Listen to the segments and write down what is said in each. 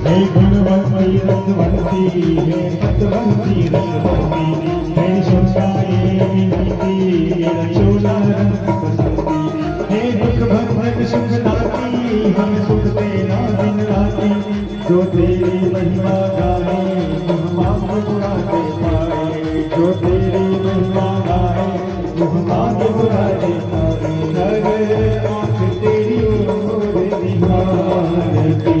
हे गुणवंती रसवंती हे सतवंती रसवंती हे शोषाये विनती हे रक्षोला रसवंती हे दुख भंजन सुखदाती हम सुख तेरा दिन राती जो तेरी महिमा गाए हम मांग बुराते पाए जो तेरी महिमा गाए हम मांग बुराते पाए नगर आँख तेरी ओर निहारती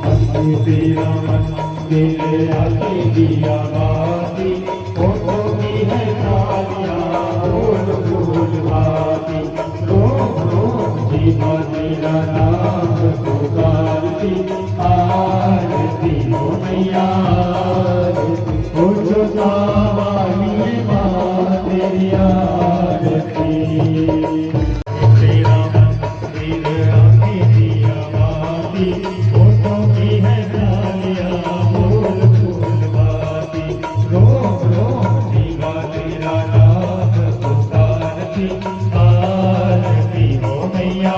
हमने तेरा मंदिर आके दिया बाती फोटो की है थालियाँ बोल बोल बाती जीवा तेरा नाम पुकारती आरती हो मैया हो जो कावाली माँ तेरी आरती तेरा मंदिर आके दिया बाती फोटो की है थालियाँ बोल बोल बाती रो रो जीवा तेरा नाम पुकारती आरती हो मैया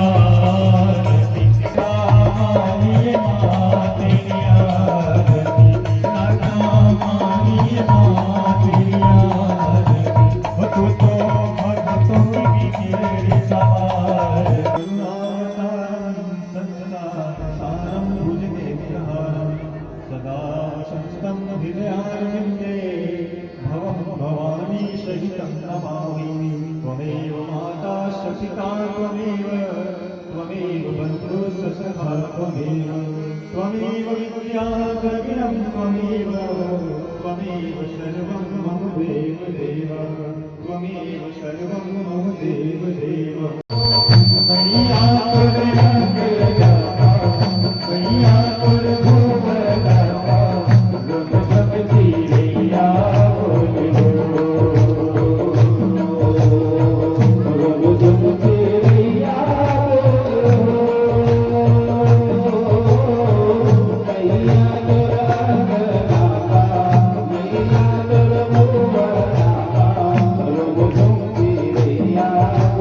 भवानी सहितं नमामि त्वमेव माता शशिता त्वमेव बन्धु सखा त्वमेव विद्या द्रविणं त्वमेव सर्वं मम देव देव त्वमेव सर्वं मम देव देव मैया Yeah.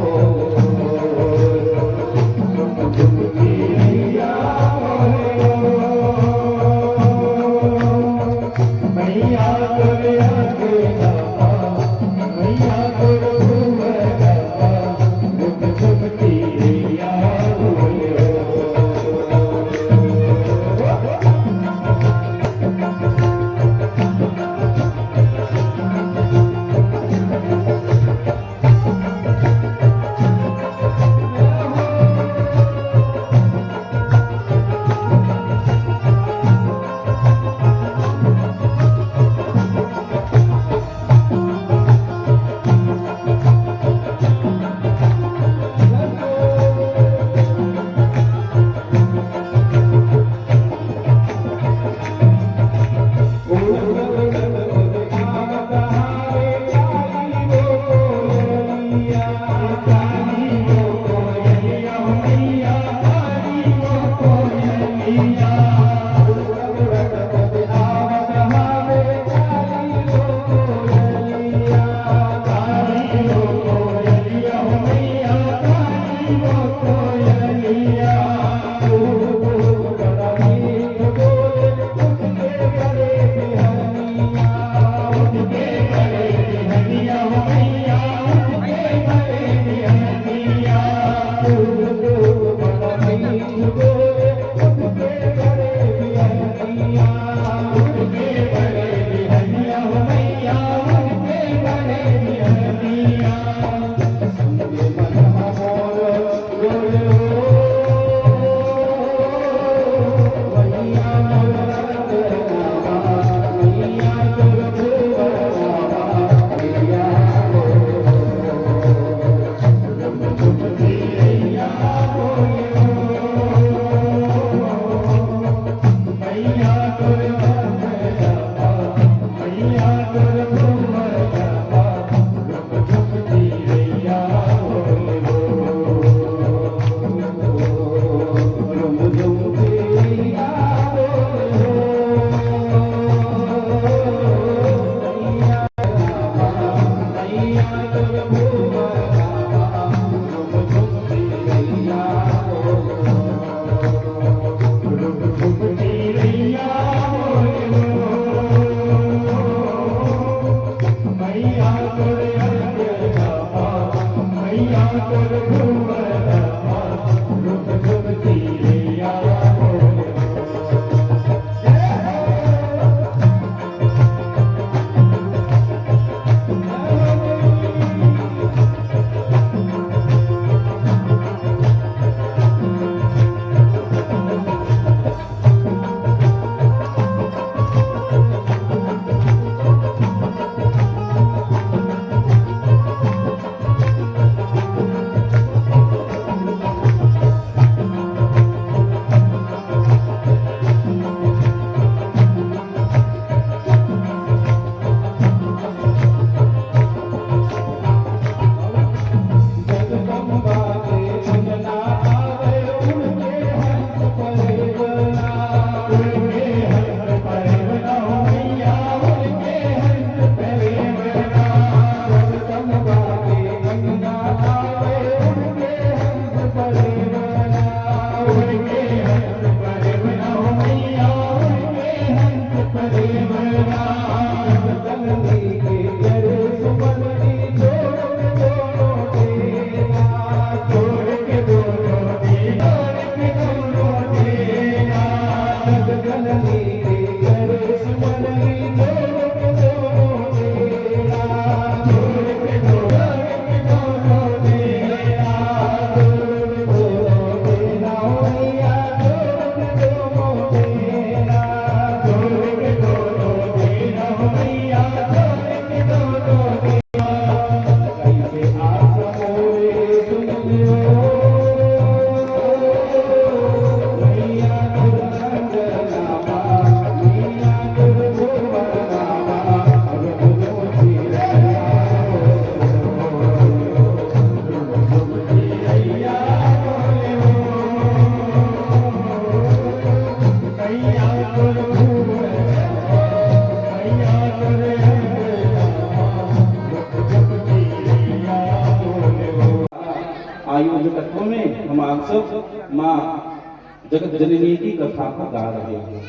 जगत जननी की कथा को गा रहे हैं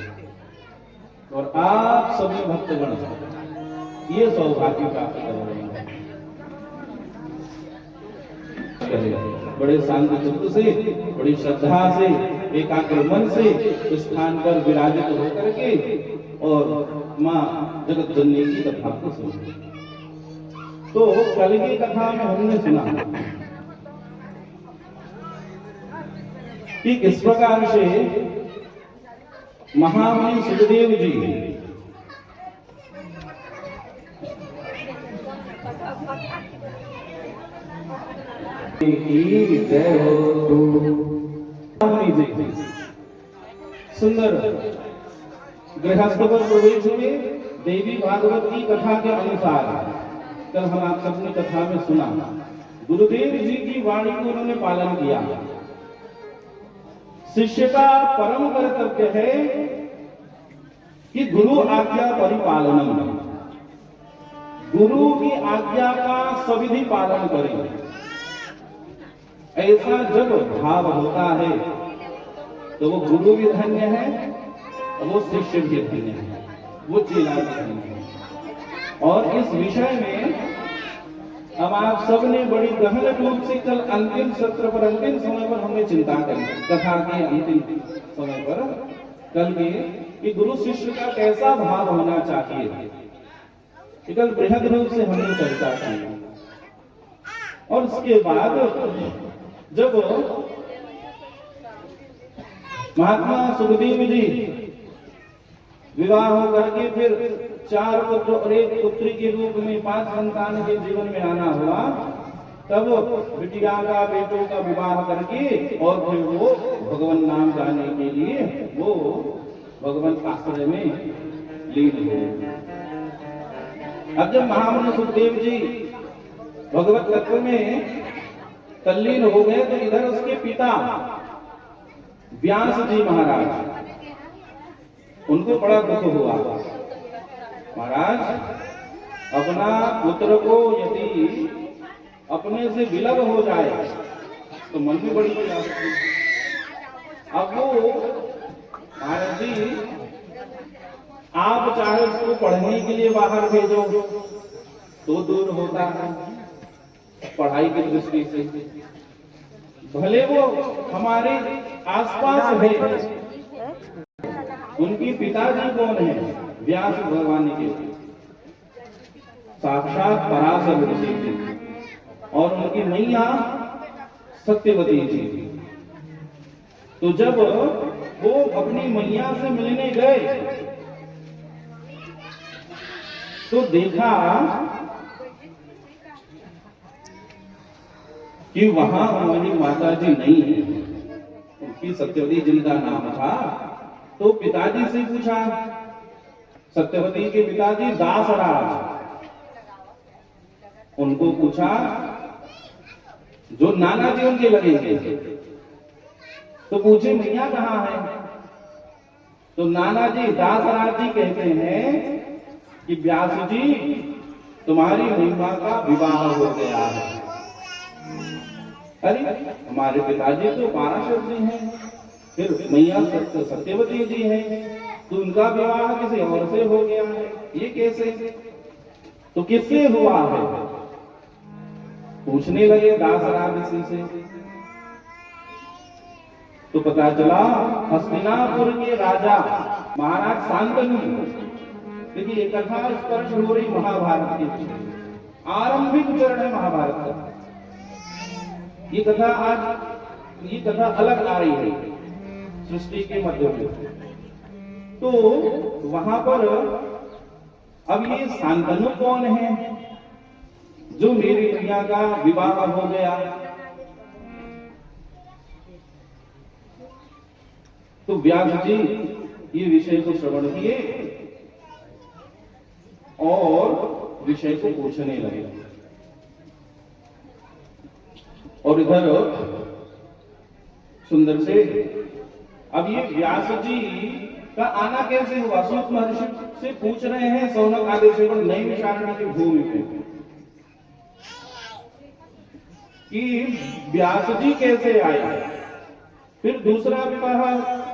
और आप सभी भक्तगण ये सौभाग्य प्राप्त कर रहे हैं। बड़े शांत चित्त से, बड़ी श्रद्धा से, एकाग्र मन से इस स्थान पर विराजित होकर के और मां जगत जननी की कथा को सुने। तो कल की कथा में हमने सुना कि किस प्रकार से महामुनि सुखदेव जी सुंदर गृहस्थ पर प्रवेश हुए। देवी भागवत की कथा के अनुसार कल हम आप सबने कथा में सुना, गुरुदेव जी की वाणी को उन्होंने पालन किया। शिष्य का परम कर्तव्य है कि गुरु आज्ञा परिपालनम, गुरु की आज्ञा का सविधि पालन करें। ऐसा जब भाव होता है तो वो गुरु भी धन्य है, वो शिष्य भी धन्य है, वो चेला भी धन्य है। और इस विषय में अब आप सबने बड़ी गहन रूप से कल अंतिम सत्र पर, अंतिम समय पर हमने चिंता करी, कथा के अंतिम समय पर कल के कि गुरु शिष्य का कैसा भाव होना चाहिए, कल बृहद रूप से हमने चर्चा की। और उसके बाद जब महात्मा सुखदेव जी विवाह करके फिर 4 पुत्र और 1 पुत्री के रूप में 5 संतान के जीवन में आना हुआ, तब बिटिया का बेटों का विवाह करके और फिर वो भगवान नाम गाने के लिए वो भगवान आश्रय में लीन हुए। अब जब महामुनि सुखदेव जी भगवत तत्व में तल्लीन हो गए तो इधर उसके पिता व्यास जी महाराज, उनको बड़ा दुख हुआ। महाराज, अपना पुत्र को यदि अपने से विलग हो जाए तो मन में बड़ी प्रयास। अब वो महाराज जी, आप चाहे उसको पढ़ने के लिए बाहर भेजो तो दूर होता है पढ़ाई की दृष्टि से, भले वो हमारे आसपास है। उनकी पिताजी कौन है? व्यास भगवान के साक्षात पराशर ऋषि जी, और उनकी मैया सत्यवती जी। तो जब वो अपनी मैया से मिलने गए तो देखा कि वहां हमारी माता जी नहीं है, उनकी सत्यवती जिनका नाम था। तो पिताजी से पूछा, सत्यवती के पिताजी दासराज, उनको पूछा, जो नाना जी उनके लगेंगे, तो पूछे मैया कहाँ है? तो नाना जी दासराज जी कहते हैं कि व्यास जी, तुम्हारी महिमा का विवाह हो गया है। अरे, हमारे पिताजी तो पराशर जी हैं, फिर मैया सत्यवती जी हैं, तो उनका विवाह किसी और से हो गया है, ये कैसे? तो किससे हुआ है? पूछने लगे दासराज ऋषि से। तो पता चला हस्तिनापुर के राजा महाराज शांतनु। देखिए, ये कथा स्पर्श हो रही महाभारत के आरंभिक चरण है महाभारत का। ये कथा अलग आ रही है सृष्टि के मध्य में। तो वहां पर अब ये शांतनु कौन है जो मेरी मैया का विवाह हो गया? तो व्यास जी ये विषय को श्रवण किए और विषय को पूछने लगे। और इधर सुंदर से अब ये व्यास जी का आना कैसे हुआ? सूत महर्षि से पूछ रहे हैं सौनक आदि से नैमिषारण्य की भूमि पे कि व्यास जी कैसे आए। फिर दूसरा विवाह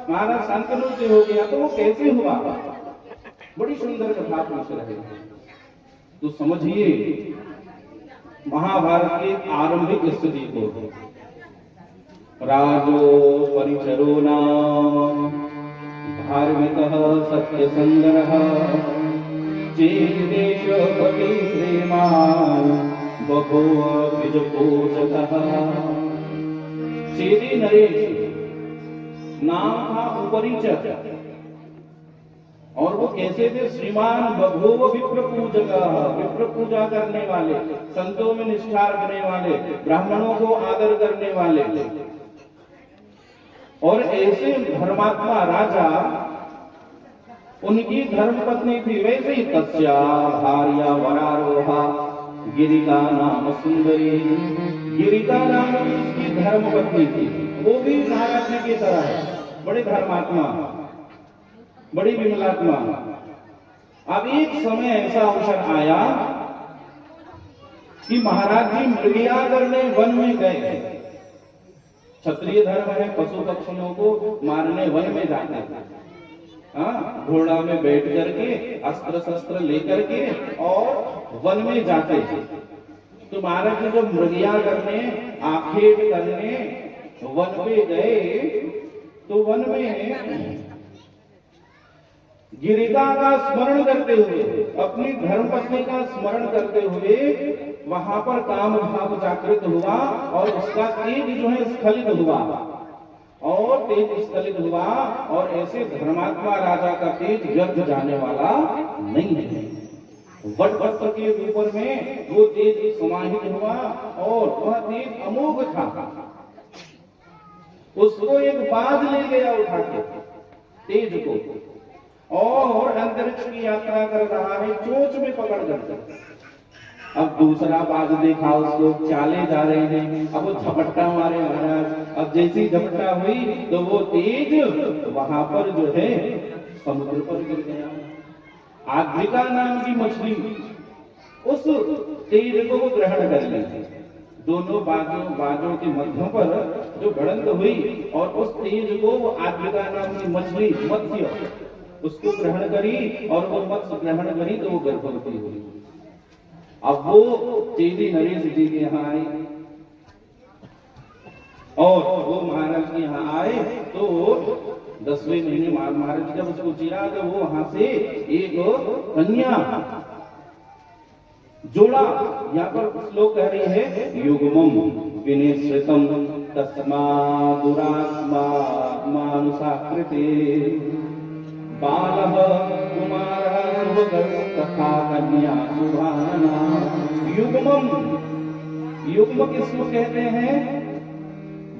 महाराज शांतनु से हो गया, तो वो कैसे हुआ? बड़ी सुंदर कथा पूछ रहे हैं। तो समझिए महाभारत की आरंभिक स्थिति को। राजो परिचरो नाम धार्मिकः सत्यसंगरः चेदेशपति श्रीमान् बभूव द्विजपूजकः। चेदी नरेश नाम था उपरिचर, और वो कैसे थे? श्रीमान बभूव विप्र पूजक, विप्र पूजा करने वाले, संतों में निष्ठा रखने वाले, ब्राह्मणों को आदर करने वाले, और ऐसे धर्मात्मा राजा उनकी धर्मपत्नी थी। वैसे ही तस्या भार्या वरारोहा गिरिका नाम सुंदरी, गिरिका नाम की उसकी धर्मपत्नी थी। वो भी महाराज जी की तरह है, बड़े धर्मात्मा, बड़ी विमलात्मा। अब एक समय ऐसा अवसर आया कि महाराज जी मृगया करने वन में गए। क्षत्रिय धर्म है, पशु पक्षियों को मारने वन में जाते हैं। हाँ, घोड़ा में बैठ करके अस्त्र शस्त्र लेकर के और वन में जाते हैं। तो महाराज जी जब मृगया करने, आखेट करने वन में गए, तो वन में गिरिका का स्मरण करते हुए, अपनी धर्मपत्नी का स्मरण करते हुए वहां पर काम भाव जागृत हुआ, और उसका तेज जो है स्खलित हुआ, और तेज स्खलित हुआ। और ऐसे धर्मात्मा राजा का तेज व्यर्थ जाने वाला नहीं है। वट पत्र के ऊपर में वो तेज समाहित हुआ, और वह तेज अमोघ था। उसको एक बाज ले गया उठा के तेज को, और अंतरिक्ष की यात्रा कर रहा है चोंच में पकड़ कर। अब दूसरा बाज देखा उसको, चाले जा रहे हैं। अब वो झपट्टा मारे महाराज। अब जैसी झपट्टा हुई तो वो तेज वहां पर जो है समुद्र पर गिर गया। आद्रिका नाम की मछली उस तेज को वो ग्रहण कर ली। दोनों बाजों के मध्य पर जो भिड़ंत हुई, और उस तेज को आद्रिका नाम की मछली मत्स्य उसको ग्रहण करी, और वो मत्स्य ग्रहण करी तो वो गर्भवती हुई। अब वो चेदी नरेश जी के यहाँ आई, और वो महाराज के यहाँ आए। तो 10वें महीने महाराज जी जब उसको चीरा, तो वो वहां से एक कन्या जोड़ा। यहाँ पर श्लोक कह रही है युग्मम विनिश्रितम तस्मादुरात्मा मानुषाकृते बालः कुमारः शुभगस्तथा कन्या शुभानना। युग्मम, युग्म किसको कहते हैं?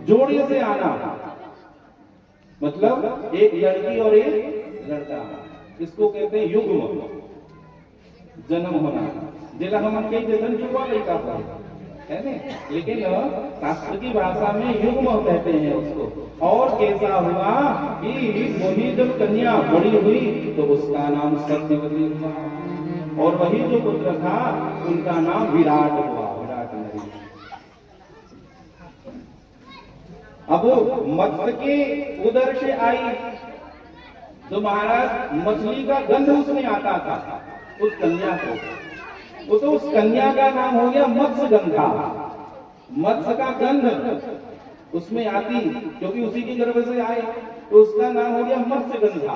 जोड़े से आना, मतलब एक लड़की और एक लड़का, इसको कहते हैं युग्म। जन्म होना, जिला हम कई जन युवा लड़का है ना, लेकिन शास्त्र की भाषा में युग्म कहते हैं उसको। और कैसा हुआ कि वही जब कन्या बड़ी हुई तो उसका नाम सत्यवती हुआ, और वही जो पुत्र था उनका नाम विराट हुआ, विराट नरेश। अब वो मत्स्य के उदर से आई, तो महाराज मछली का गंध उसमें आता था उस कन्या को, वो तो उस कन्या का नाम हो गया मत्स्य गंधा। मत्स्य का गंध उसमें आती, क्योंकि उसी के गर्भ से आए, तो उसका नाम हो गया मत्स्य गंधा।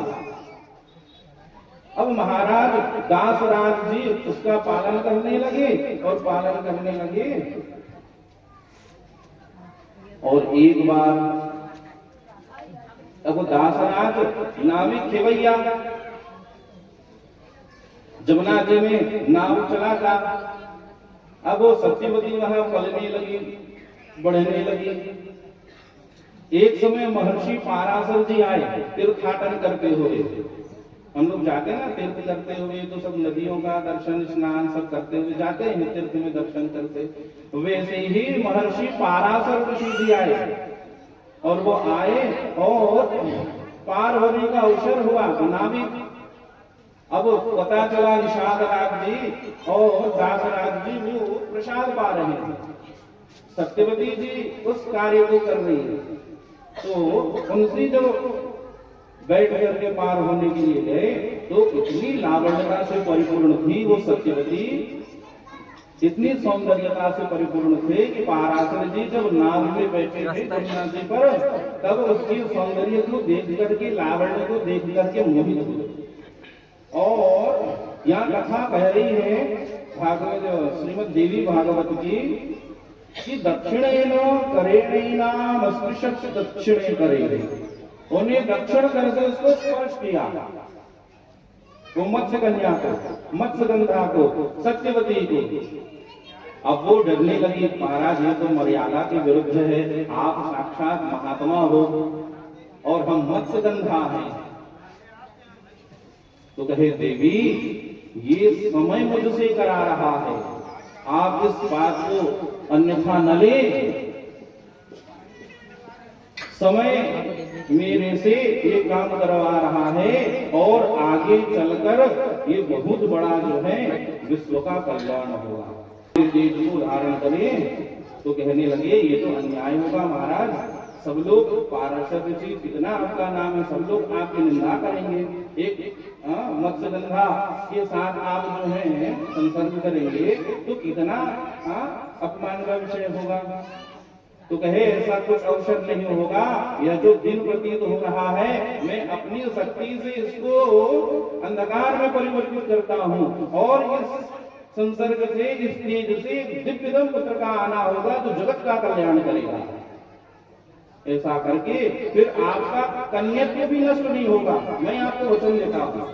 अब महाराज दासराज जी उसका पालन करने लगे, और पालन करने लगे। और एक बार अब दासराज नाविक खेवैया जमुना जी में नाव चला था। अब वो सत्यवती वहां पलने लगी, बढ़ने लगी। एक समय महर्षि पाराशर जी आए तीर्थाटन करते हुए। हम लोग जाते हैं ना तीर्थ करते हुए, तो सब नदियों का दर्शन स्नान सब करते हुए जाते हैं तीर्थ में दर्शन करते। वैसे ही महर्षि पाराशर ऋषि जी आए, और वो आए और पार होने का अवसर हुआ। नाविक अब पता चला निषाद राज जी और दासराज जी वो प्रसाद पा रहे हैं, सत्यवती जी उस कार्य को कर रही है। तो उनसे जब बैठ करके पार होने के लिए गए तो इतनी लावण्यता से परिपूर्ण थी वो सत्यवती, इतनी सौंदर्यता से परिपूर्ण थे कि पराशर जी जब नाव में बैठे थे यमुना जी पर, तब उसके सौंदर्य को देख करके, लावण्य को देख करके मोहित हुए। और यहाँ कथा कह रही है भागवत श्रीमद देवी भागवत की कि दक्षिणेन करेणा मस्पृशत् दक्षिणे करे, उन्हें दक्षिण कर से उसको स्पर्श किया, वो मत्स्य कन्या को, मत्स्यगंधा को, सत्यवती को। अब वो डरने लगी, महाराज ये तो मर्यादा के विरुद्ध है, आप साक्षात महात्मा हो और हम मत्स्यगंधा हैं। तो कहे देवी ये समय मुझसे करा रहा है, आप इस बात को अन्यथा न ले, समय मेरे से ये काम करवा रहा है और आगे चलकर ये बहुत बड़ा जो है विश्व का कल्याण होगा। देश को धारण करें तो कहने लगे ये तो अन्याय होगा महाराज, सब लोग पार्षद जी कितना आपका नाम है, सब लोग आपकी निंदा करेंगे, एक मत्स्यगंधा के साथ आप जो है संसर्ग करेंगे तो कितना अपमान का विषय होगा। तो कहे ऐसा कुछ अवसर नहीं होगा, यह जो दिन प्रतीत हो रहा है मैं अपनी शक्ति से इसको अंधकार में परिवर्तित करता हूँ और इस संसर्ग से, इस तेज से दिव्यतम पुत्र का आना होगा तो जगत का कल्याण करेगा। ऐसा करके फिर आपका कन्यत्व भी नष्ट नहीं होगा, मैं आपको वचन देता हूँ।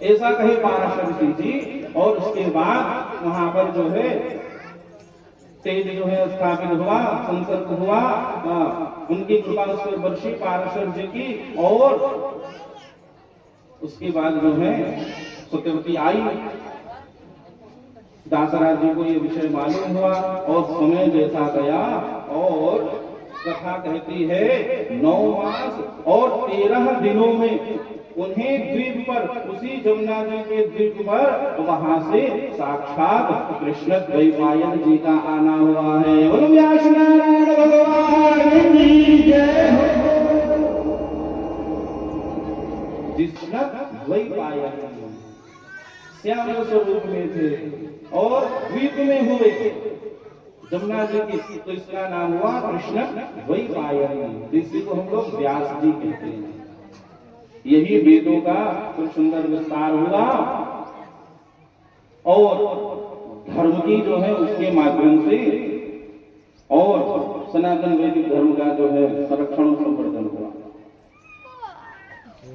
ऐसा कहे पाराशर जी। और उसके बाद वहां पर जो है तेज जो है स्थापित हुआ, संसर्ग हुआ, उनकी कृपा उस पर वर्षी पाराशर जी की। और उसके बाद जो है सत्यवती आई, दासराज जी को ये विषय मालूम हुआ और समय जैसा गया और कथा कहती है 9 मास और 13 दिनों में उन्हें द्वीप पर, उसी जमुना जी के द्वीप पर वहां से साक्षात कृष्ण द्वैपायन जी का आना हुआ है। बोलो व्यास नारायण भगवान की जय हो। कृष्ण द्वैपायन श्याम स्वरूप में थे और द्वीप में हुए जमुना जी की, तो इसका नाम हुआ कृष्ण द्वैपायन। इसी को हम लोग व्यास जी कहते हैं। यही वेदों का कुछ सुंदर विस्तार हुआ और धर्म की जो है उसके माध्यम से और सनातन वैदिक धर्म का जो है संरक्षण संवर्धन हुआ।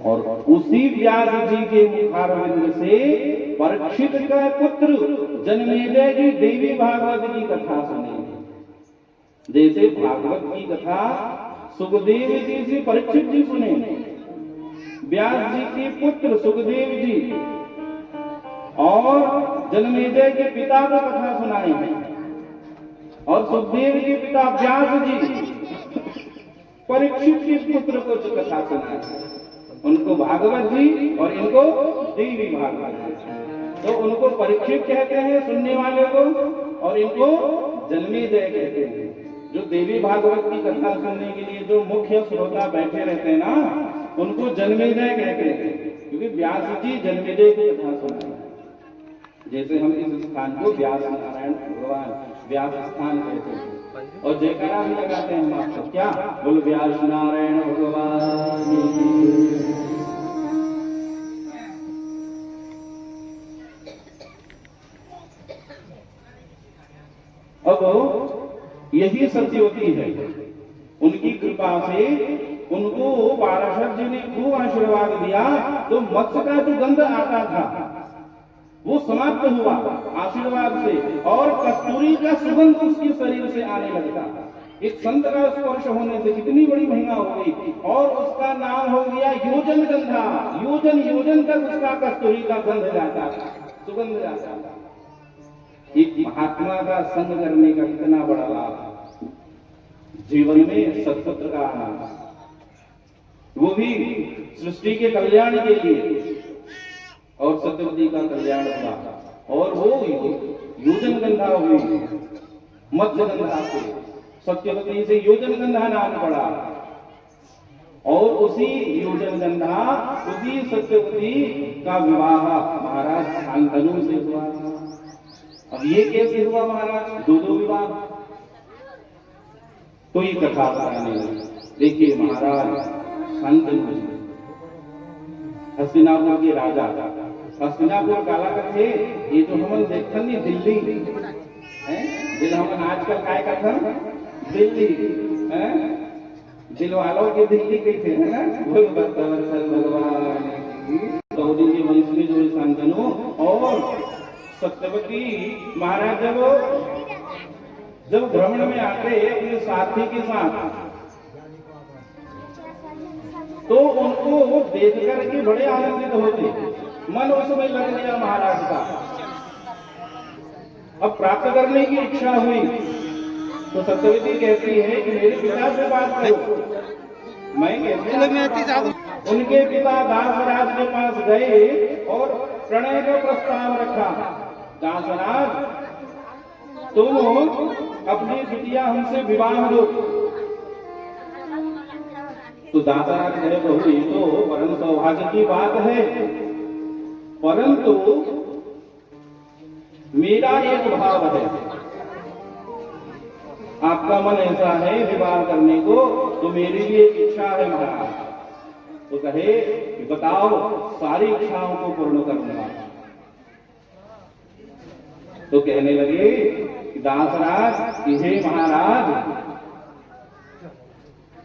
और उसी व्यास जी के मुखारविंद से परीक्षित का पुत्र जन्मेजय जी देवी भागवत की कथा सुनी। जैसे भागवत की कथा सुखदेव जी से परीक्षित जी सुने, व्यास जी के पुत्र सुखदेव जी और जन्मेजय के पिता को कथा सुनाई है और सुखदेव के पिता व्यास जी परीक्षित के पुत्र को जो कथा सुनाई, उनको भागवत जी और इनको देवी भागवत। तो उनको परीक्षित कहते हैं सुनने वाले को और इनको जन्मेजय कहते हैं। जो देवी भागवत की कथा सुनने के लिए जो मुख्य श्रोता बैठे रहते हैं ना, उनको जन्मेजय कहते हैं, क्योंकि व्यास जी जन्मेजय की कथा सुनाई। जैसे हम इस स्थान को व्यास नारायण भगवान व्यास स्थान कहते हैं और जयकारा भी लगाते हैं हम आप सब, क्या बोल व्यास नारायण भगवान। अब यही सत्यवती है, उनकी कृपा से उनको पाराशर जी ने खूब आशीर्वाद दिया, तो मत्स्य का जो गंध आता था वो समाप्त हुआ आशीर्वाद से और कस्तूरी का सुगंध उसके शरीर से आने लगता। एक संत का स्पर्श होने से कितनी बड़ी महिमा हो गई और उसका नाम हो गया योजन गंधा। योजन योजन तक उसका कस्तूरी का गंध जाता था, सुगंध जाता था। एक महात्मा का संग करने का कितना बड़ा लाभ, जीवन में सत्पुत्र का आना, वो भी सृष्टि के कल्याण के लिए, और सत्यवती का कल्याण हुआ और वो योजन गंधा हुई मत्स्य गंधा से सत्यवती से योजनगंधा नाम पड़ा और उसी योजनगंधा उसी सत्यवती का विवाह महाराज शांतनु से हुआ। अब ये कैसे हुआ महाराज? दो विवाह। तो ये कथा बताने लगे। देखिए महाराज शांतनु जी हस्तिनापुर के राजा, हस्तिनापुर काला का थे ये जो हम देखते नहीं दिल्ली है, दिल हम आजकल काय का था दिल्ली है, दिल वालों के दिल्ली के थे है ना, भगवान गौरी के वंश में जो शांतनु और सत्यवती महाराज जब भ्रमण में आते अपने साथी के साथ तो उनको देख करके बड़े आनंदित होते, मन उसमें लग गया महाराज का। अब प्राप्त करने की इच्छा हुई तो सत्यवती कहती है कि मेरे पिता से बात करो। मैं कैसे? उनके पिता दासराज के पास गए और प्रणय का प्रस्ताव रखा। दासराज तुम अपनी बिटिया हमसे विवाह दो। तो दासराज कहे प्रभु ये तो परम सौभाग्य की बात है, परंतु मेरा एक भाव है, आपका मन ऐसा है विवाह करने को तो मेरी भी एक इच्छा है महाराज। तो कहे कि बताओ सारी इच्छाओं को पूर्ण करने वाला। तो कहने लगे कि दासराज कि हे महाराज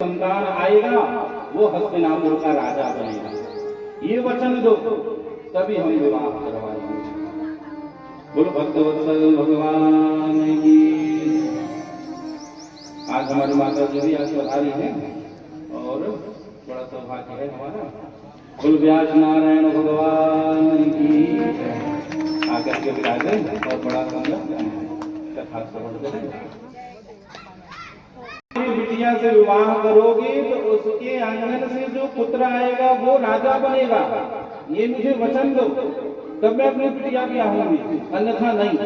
संतान आएगा वो हस्तिनापुर का राजा बनेगा, ये वचन दो तभी हम विवाह करवाएंगे। बोलो भक्तवत्सल भगवान की। आज हमारी माता जी भी आज पधारी है और बड़ा सौभाग्य है हमारा। बोल व्यास नारायण भगवान की आकर के विराजे और बड़ा कथा श्रवण करें। बिटिया से विवाह करोगे तो उसके आंगन से जो पुत्र आएगा वो राजा बनेगा, ये मुझे वचन दो तब मैं अपनी बिटिया भी आऊंगी, अन्यथा नहीं।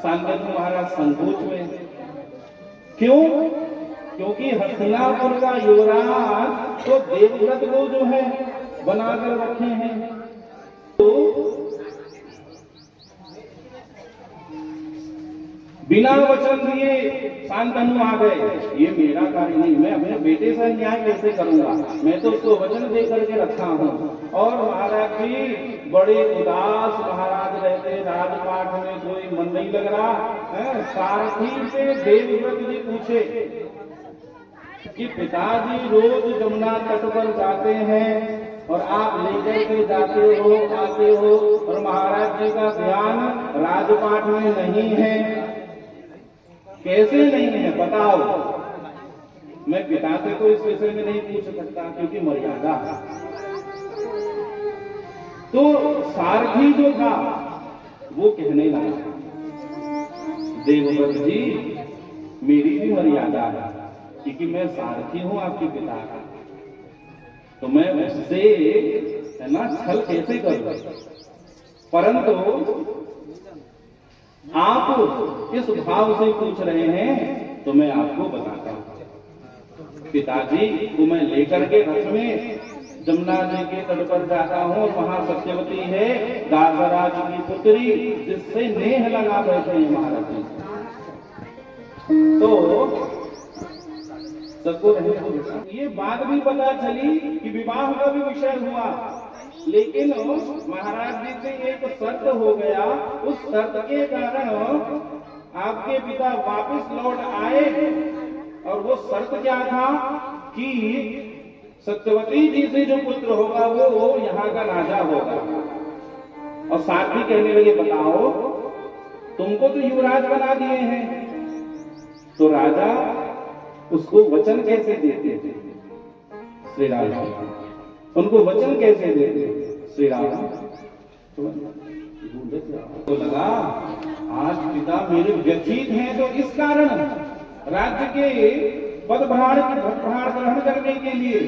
शांतनु महाराज संकोच में। क्यों? क्योंकि हस्तिनापुर का युवराज तो देवव्रत को जो है बनाकर रखे हैं, तो बिना वचन दिए शांतनु आ गए। ये मेरा कार्य नहीं, मैं अपने बेटे से न्याय कैसे करूंगा, मैं तो उसको वचन दे करके रखा हूँ। और महाराज जी बड़े उदास महाराज रहते, राजपाट में कोई मन नहीं लग रहा है। सारथी से देवव्रत जी पूछे कि पिताजी रोज जमुना तट पर जाते हैं और आप लेकर के जाते हो आते हो और महाराज जी का ध्यान राजपाट में नहीं है, कैसे नहीं है बताओ। मैं पिता से तो इस विषय में नहीं पूछ सकता क्योंकि मर्यादा है। तो सारथी जो था वो कहने लगा देवव्रत जी मेरी भी मर्यादा है क्योंकि मैं सारथी हूं आपके पिता का, तो मैं उससे है ना छल कैसे करूं। परंतु आप इस भाव से पूछ रहे हैं तो मैं आपको बताता हूं। पिताजी को मैं लेकर के रथ में जमुना जी के तट पर जाता हूँ और वहां सत्यवती है दासराज की पुत्री जिससे नेह लगा बैठे हैं महाराज जी। तो सबको ये बात भी पता चली कि विवाह का भी विषय हुआ, लेकिन महाराज जी से एक शर्त हो गया। उस शर्त के कारण आपके पिता वापस लौट आए और वो शर्त क्या था कि सत्यवती जी से जो पुत्र होगा वो यहाँ का राजा होगा। और साथ ही कहने लगे बताओ तुमको तो युवराज बना दिए हैं, तो राजा उसको वचन कैसे देते थे श्री राम, उनको वचन कैसे देते श्री राम। तो लगा आज पिता मेरे व्यथित हैं तो इस कारण राज्य के पदभार ग्रहण करने के लिए,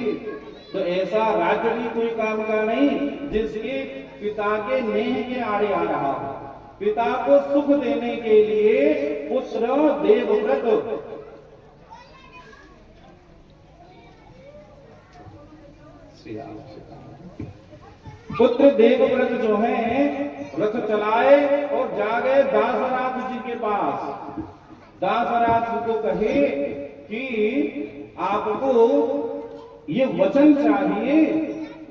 तो ऐसा राज्य भी कोई काम का नहीं जिसके पिता के नेह के आड़े आ रहा हो। पिता को सुख देने के लिए पुत्र देवव्रत पुत्र देवव्रत जो है रथ चलाए और जा गए दासराज जी के पास। दासराज को कहे कि आपको ये वचन चाहिए,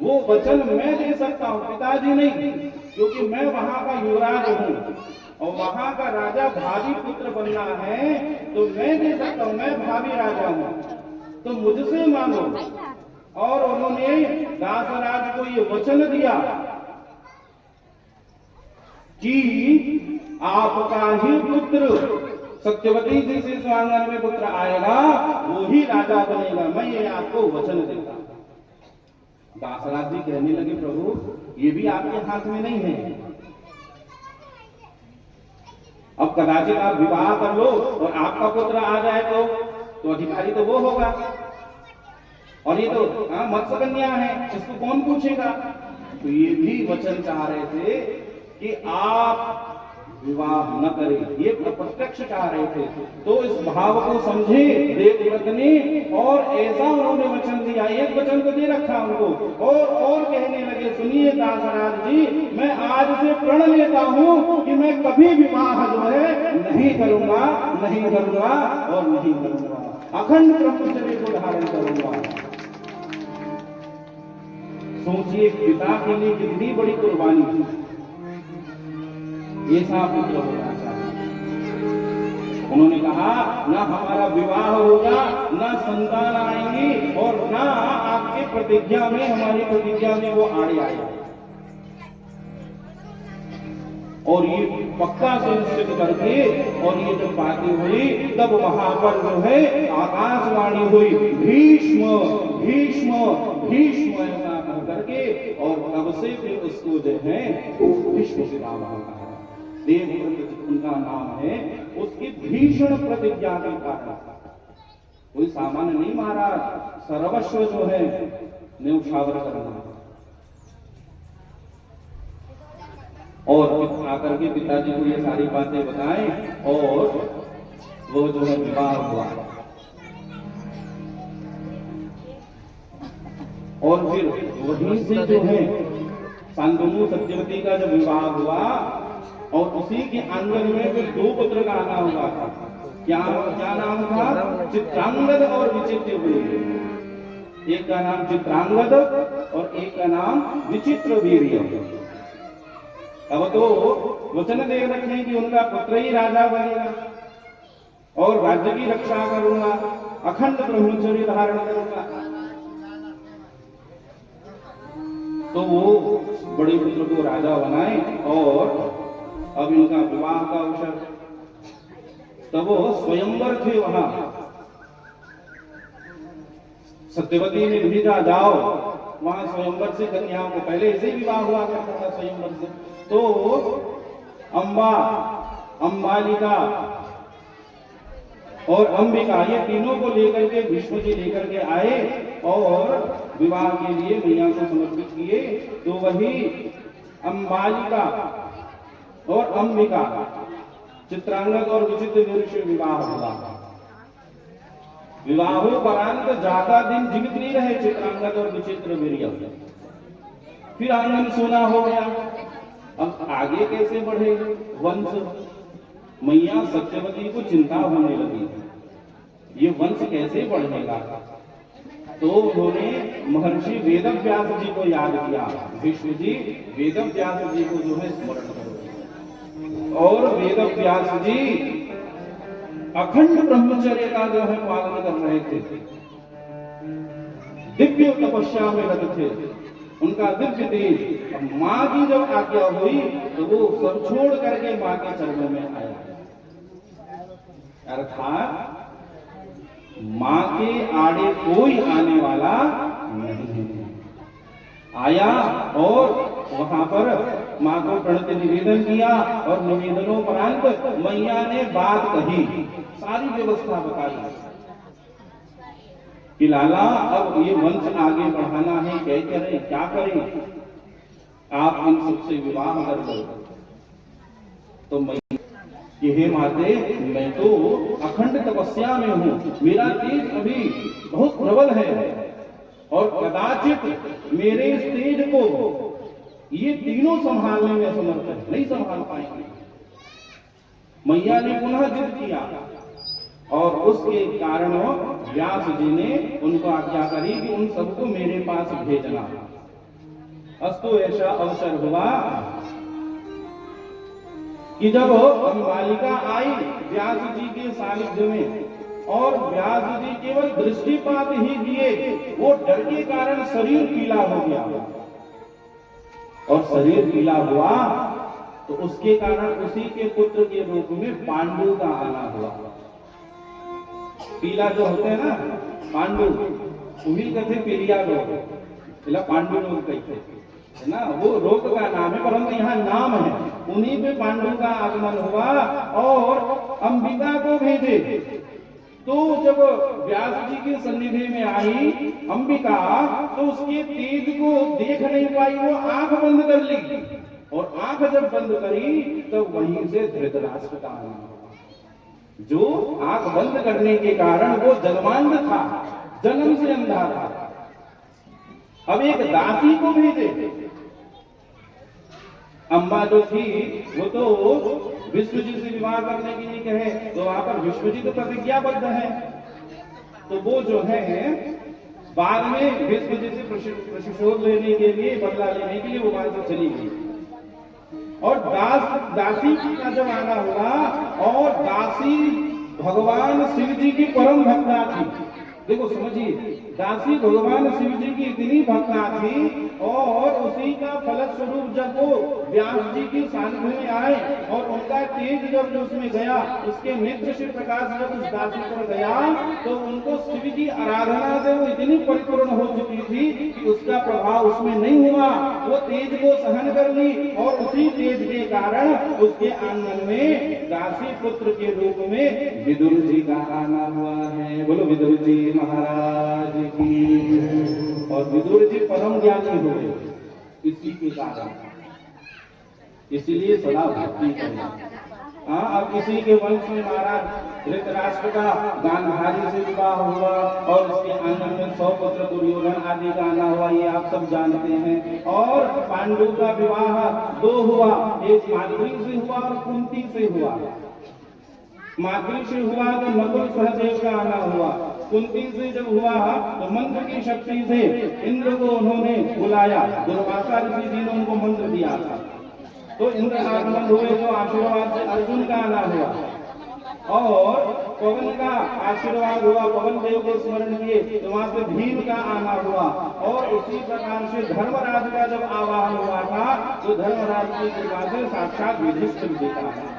वो वचन मैं दे सकता हूं, पिताजी नहीं, क्योंकि मैं वहां का युवराज हूं और वहां का राजा भावी पुत्र बनना है, तो मैं दे सकता हूं, मैं भावी राजा हूं, तो मुझसे मांगो। और उन्होंने दासराज को ये वचन दिया कि आपका ही पुत्र सत्यवती जी से स्वांगन में पुत्र आएगा, वो ही राजा बनेगा, मैं ये आपको वचन देता। दासराज जी कहने लगे, प्रभु ये भी आपके हाथ में नहीं है, अब कदाचित आप विवाह कर लो और आपका पुत्र आ जाए तो अधिकारी तो वो होगा, और ये तो मत्स्य कन्या है, इसको कौन पूछेगा। तो ये भी वचन चाह रहे थे कि आप विवाह न करें, ये प्रत्यक्ष चाह रहे थे। तो इस भाव को समझे देवव्रत ने और ऐसा उन्होंने वचन दिया, एक वचन तो दे रखा उनको, और कहने लगे, सुनिए दासराज जी, मैं आज से प्रण लेता हूं कि मैं कभी विवाह जो है नहीं करूंगा और नहीं करूंगा, अखंड ब्रह्मचर्य को धारण करूंगा। सोचिए पिता के लिए कितनी बड़ी कुर्बानी थी, ऐसा पुत्र होना चाहिए। उन्होंने कहा ना हमारा विवाह होगा, ना संतान आएंगी, और ना आपके प्रतिज्ञा में, हमारी प्रतिज्ञा में वो आड़े आएगा। और ये पक्का सुनिश्चित करके और ये जो बातें हुई, तब वहां पर जो है आकाशवाणी हुई, भीष्म भीष्म भीष्म ऐसा करके, और तब से फिर उसको जो है भीष्म पिता कहा। देवव्रत उनका नाम है, उसकी भीषण प्रतिज्ञा के कारण, कोई सामान्य नहीं महाराज, सर्वस्व जो है न्यौछावर करना। और आकर के पिताजी को ये सारी बातें बताएं और वो जो है विवाह हुआ। और फिर वहीं से जो है शांतनु सत्यवती का जब विवाह हुआ और उसी के आंगन में फिर दो पुत्र का आना हुआ था। क्या नाम था? चित्रांगद और विचित्रवीर्य। एक का नाम चित्रांगद और एक का नाम विचित्रवीर्य। अब तो वचन दे रखे कि उनका पुत्र ही राजा बनेगा और राज्य की रक्षा करूंगा, अखंड ब्रह्मचर्य धारण करूंगा। तो वो बड़े पुत्र को राजा बनाए और अब इनका विवाह का अवसर, तब वो स्वयंवर थे वहां। सत्यवती ने भेजा, जाओ वहां स्वयंवर से कन्याओं को, पहले ऐसे ही विवाह हुआ करता था स्वयंवर से। तो अंबा, अंबालिका और अंबिका, ये तीनों को लेकर के भीष्म जी लेकर के आए और विवाह के लिए मैया को समर्पित किए। तो वही अंबालिका और अंबिका, चित्रांगद और विचित्रवीर्य से विवाह हुआ। विवाहोपरांत ज्यादा दिन जीवित नहीं रहे चित्रांगद और विचित्रवीर्य, फिर आंगन सोना हो गया। अब आगे कैसे बढ़े वंश? मैया सत्यवती को चिंता होने लगी, ये वंश कैसे बढ़ेगा। तो उन्होंने महर्षि वेदव्यास जी को याद किया। भीष्म जी वेदव्यास जी को जो है स्मरण करो, और वेदव्यास जी अखंड ब्रह्मचर्य का जो है पालन कर रहे थे, दिव्य तपस्या में रत थे, उनका दिव्य तेज। माँ की जब आज्ञा हुई तो वो सब छोड़ करके माँ के चरणों में आया। अर्थात माँ के आड़े कोई आने वाला नहीं है। आया और वहां पर माँ को प्रणति निवेदन किया और निवेदनोपरांत मैया ने बात कही, सारी व्यवस्था बताई कि लाला अब ये वंश आगे बढ़ाना है, क्या करें, आप इन सबसे विवाह कर लो। तो मैं कि हे माते, मैं तो अखंड तपस्या में हूँ, मेरा तेज अभी बहुत प्रबल है और कदाचित मेरे इस तेज को ये तीनों संभालने में असमर्थ है, नहीं संभाल पाएंगे। मैया ने पुनः जिद किया और उसके कारण व्यास जी ने उनको आज्ञा करी कि उन सबको मेरे पास भेजना। अस्तु ऐसा अवसर हुआ कि जब बालिका आई व्यास जी के सानिध्य में और व्यास जी केवल दृष्टिपात ही दिए, वो डर के कारण शरीर पीला हो गया और शरीर पीला हुआ तो उसके कारण उसी के पुत्र के रूप में पांडु का आना हुआ। पीला जो होते हैं ना पांडु, उन्हीं कहते पीलिया लोग, पांडु लोग कहते है ना, वो रोग का नाम है, परंतु यहाँ नाम है। उन्हीं पे पांडु का आगमन हुआ और अंबिका को भेजे। तो जब व्यास जी के सन्निधि में आई अंबिका, तो उसके तेज को देख नहीं पाई, वो आंख बंद कर ली और आंख जब बंद करी तो वहीं से धृतराष्ट्र का आना हुआ। जो आंख बंद करने के कारण वो जन्मांध था, जन्म से अंधा था। अब एक दासी को भेजे। अम्बा जो थी वो तो विश्वजीत से विवाह करने के लिए कहे, तो वहां पर विश्वजीत प्रतिज्ञाबद्ध है, तो वो जो है बाद में विश्वजीत से प्रतिशोध लेने के लिए, बदला लेने के लिए वो वहां से चली गई। और दासी का जब आना हुआ, और दासी भगवान शिव जी की परम भक्ता थी। देखो समझिए, दासी भगवान शिव जी की इतनी भक्ता थी और उसी का फलस्वरूप जब वो व्यास जी की सानिध्य में आए और उनका तेज जब उसमें गया, उसके नेत्र से प्रकाश जब उस दासी पर गया, तो उनको शिव की आराधना से वो इतनी परिपूर्ण हो चुकी थी कि उसका प्रभाव उसमें नहीं हुआ। वो तेज को सहन कर ली और उसी तेज के कारण उसके आंगन में दासी पुत्र के रूप में विदुर जी का आना हुआ है। बोलो विदुर जी महाराज की। और विदुर जी परम ज्ञानी हुए इसी के कारण, इसीलिए सदा भक्ति करें। अब किसी के वंश में महाराज धृतराष्ट्र का गांधारी से विवाह हुआ और उसके आंगन में 100 पुत्र दुर्योधन आदि का आना हुआ, ये आप सब जानते हैं। और पांडु का विवाह 2 हुआ, एक माद्री से हुआ और कुंती से हुआ। माद्री से हुआ तो नकुल सहदेव का आना हुआ, कुंती से जब हुआ तो मंत्र की शक्ति से इंद्र को उन्होंने बुलाया, दुर्वासा ऋषि जी ने उनको मंत्र दिया था, तो इंद्र आगमन हुए, तो आशीर्वाद से अर्जुन का आना हुआ। और पवन का आशीर्वाद हुआ, पवन देव को स्मरण किए तो वहां से भीम का आना हुआ। और उसी प्रकार से धर्मराज का जब आवाहन हुआ था तो धर्मराज की कृपा से साक्षात युधिष्ठिर जी का आना।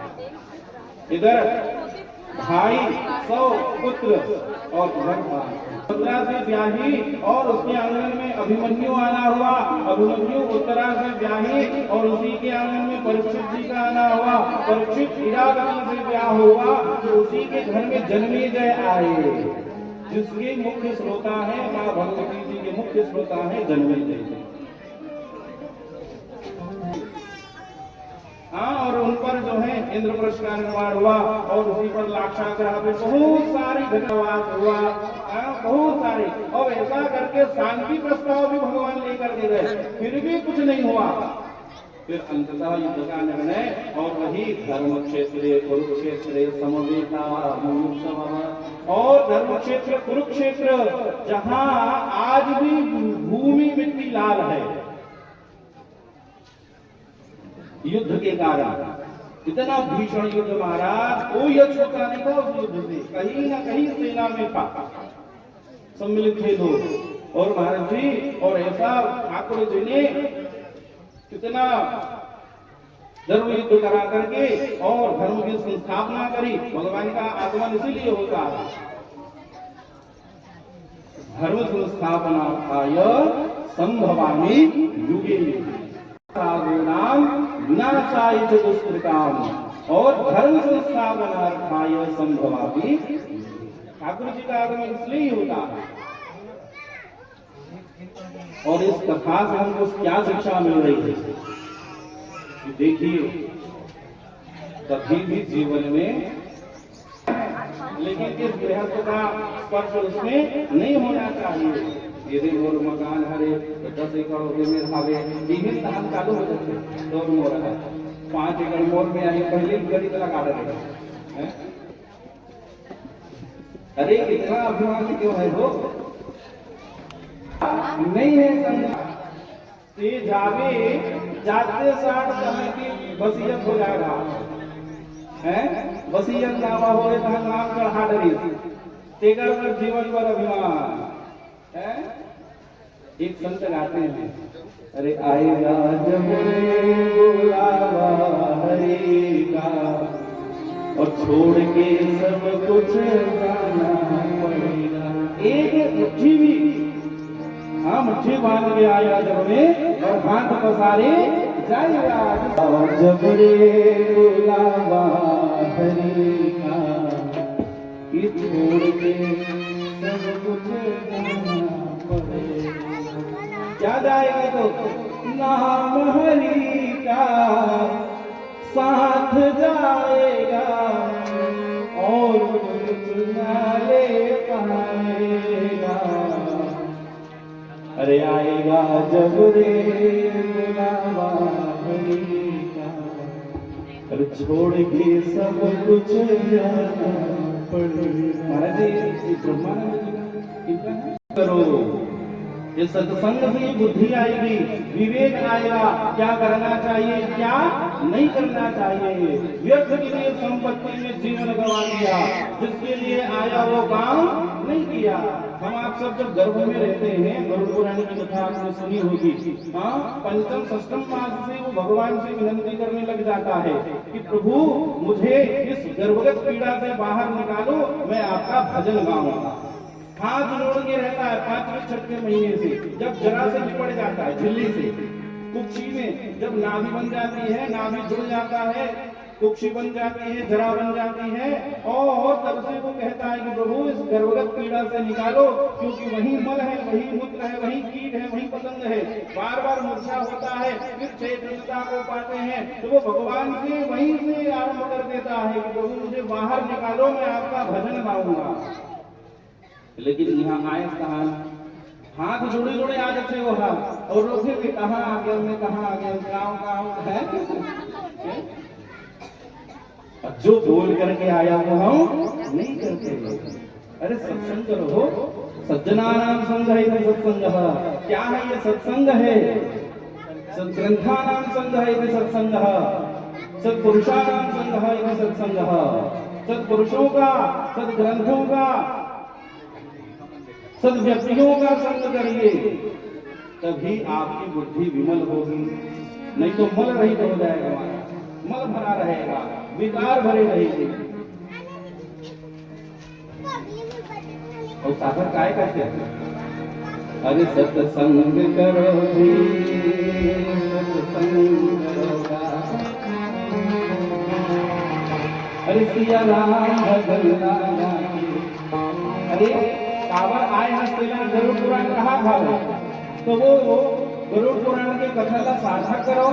इधर भाई 100 पुत्र और उत्तरा से ब्याही और उसके आंगन में अभिमन्यु आना हुआ, अभिमन्यु उत्तरा से ब्याही और उसी के आंगन में परीक्षित जी का आना हुआ, परीक्षित इरावती से ब्याह हुआ, तो उसी के घर में जन्मेजय आए, जिसके मुख्य श्रोता है मां भगवती जी के मुख्य श्रोता है जन्मेजय जी। और उन पर जो है इंद्रप्रस्थ का निर्माण हुआ और उसी पर लाक्षाग्रह में बहुत सारी घटनावास हुआ, बहुत सारे। और ऐसा करके शांति प्रस्ताव भी भगवान लेकर के गए, फिर भी कुछ नहीं हुआ। फिर अंततः युद्ध का निर्णय, और वही धर्म क्षेत्र कुरुक्षेत्र समवेता, और धर्म क्षेत्र कुरुक्षेत्र जहाँ आज भी भूमि मिट्टी लाल है युद्ध के कारण। इतना भीषण युद्ध महाराज, कोई अछूता नहीं था उस युद्ध से, कहीं ना कहीं सेना में था, सम्मिलित थे लोग। और महाराज जी, और ऐसा ठाकुर जी ने कितना धर्म युद्ध करा करके और धर्म की संस्थापना करी। भगवान का आगमन इसीलिए होता है, धर्म संस्थापनार्थाय संभवामि युगे नाम विनाशाय च दुष्कृताम, और धर्म संस्थापनार्थाय संभवामि। ठाकुर जी का आगमन इसलिए होता है। और इस कथा से हमको क्या शिक्षा मिल रही है? देखिए, कभी भी जीवन में, लेकिन इस गृहस्थ का स्पर्श उसमें नहीं होना चाहिए। यदि मोर मकान हरे तो 10 एकड़ में भावे इन्हें धान चालू हो जाते तो मोर है 5 एकड़ मोर में आई पहले गरीब लगा रहे हैं। अरे इतना अभिमान क्यों है वो? नहीं है संग ते जावे जाते साथ समय की वसीयत हो जाएगा है। वसीयत नामा हो रहे तो नाम चढ़ा डरी तेगर पर जीवन पर अभिमान है। एक संत गाते हैं, अरे आएगा जब बुलावा हरि का और छोड़ के सब कुछ जाना पड़ेगा। एक मुट्ठी भी, हाँ मुट्ठी बांध के आया जब में और हाथ पसारे जाएगा। जब रे बुलावा हरि का कि छोड़ के सब कुछ जाना पड़ेगा। क्या जाएगा तो नाम हरि का साथ जाएगा और कुछ न ले पाएगा। अरे आएगा जब रे बुलावा हरि का अरे छोड़ के सब कुछ जाना पड़ेगा। महाराज जी ब्रह्मानंद करो ये सत्संग से बुद्धि आएगी, विवेक आएगा, क्या करना चाहिए क्या नहीं करना चाहिए। व्यर्थ के लिए संपत्ति में जीवन गवा दिया, जिसके लिए आया वो काम नहीं किया। हम आप सब जब गर्भ में रहते हैं, गरुड़ पुराण की कथा आपने सुनी होगी। हाँ, पंचम षष्ठम मास से वो भगवान से विनती करने लग जाता है कि प्रभु मुझे इस गर्भगत पीड़ा से बाहर निकालो, मैं आपका भजन गाऊंगा। हाथ जोड़ के रहता है 5वें-6वें महीने से, जब जरा से निपट जाता है झिल्ली से, कुक्षी में जब नाभि बन जाती है, नाभि जुड़ जाता है, कुक्षी बन जाती है, जरा बन जाती है, और तब से वो कहता है कि प्रभु इस गर्भगत पीड़ा से निकालो, क्योंकि वही मल है, वही मूत्र है, वही कीट है, वही पतंग है। बार बार मूर्छा होता है, फिर चैतन्यता को पाते हैं तो वो भगवान से वहीं से आरंभ कर देता है कि प्रभु मुझे बाहर निकालो, मैं आपका भजन गाऊंगा। लेकिन यहाँ आए कहा हाथ जोड़े जोड़े आ जाते वो हाथ और रोके कहाँ आ गया, मैं कहाँ आ गया, गाँव है। जो बोल करके आया वो हम नहीं करते। अरे सत्संग करो, सज्जनानाम संग है ये सत्संग। क्या है ये सत्संग है? सद्ग्रंथानाम संग है ये सत्संग, सत्पुरुषानाम संग है ये सत्संग। सत्पुरुषों का, सद्ग्रंथों का, सद व्यक्तियों का संग करिए, तभी आपकी बुद्धि विमल होगी। नहीं तो मल रहित हो जाएगा, मल भरा रहेगा, विकार भरे रहेंगे। और सागर काय कहते हैं? अरे सत्संग करो जी, सत्संग करोगा। अरे सिया राम भजन गाना। अरे कावर आए हस्तेला गरुड़ पुराण कहा था, तो वो गरुड़ पुराण के कथा का साधक करो।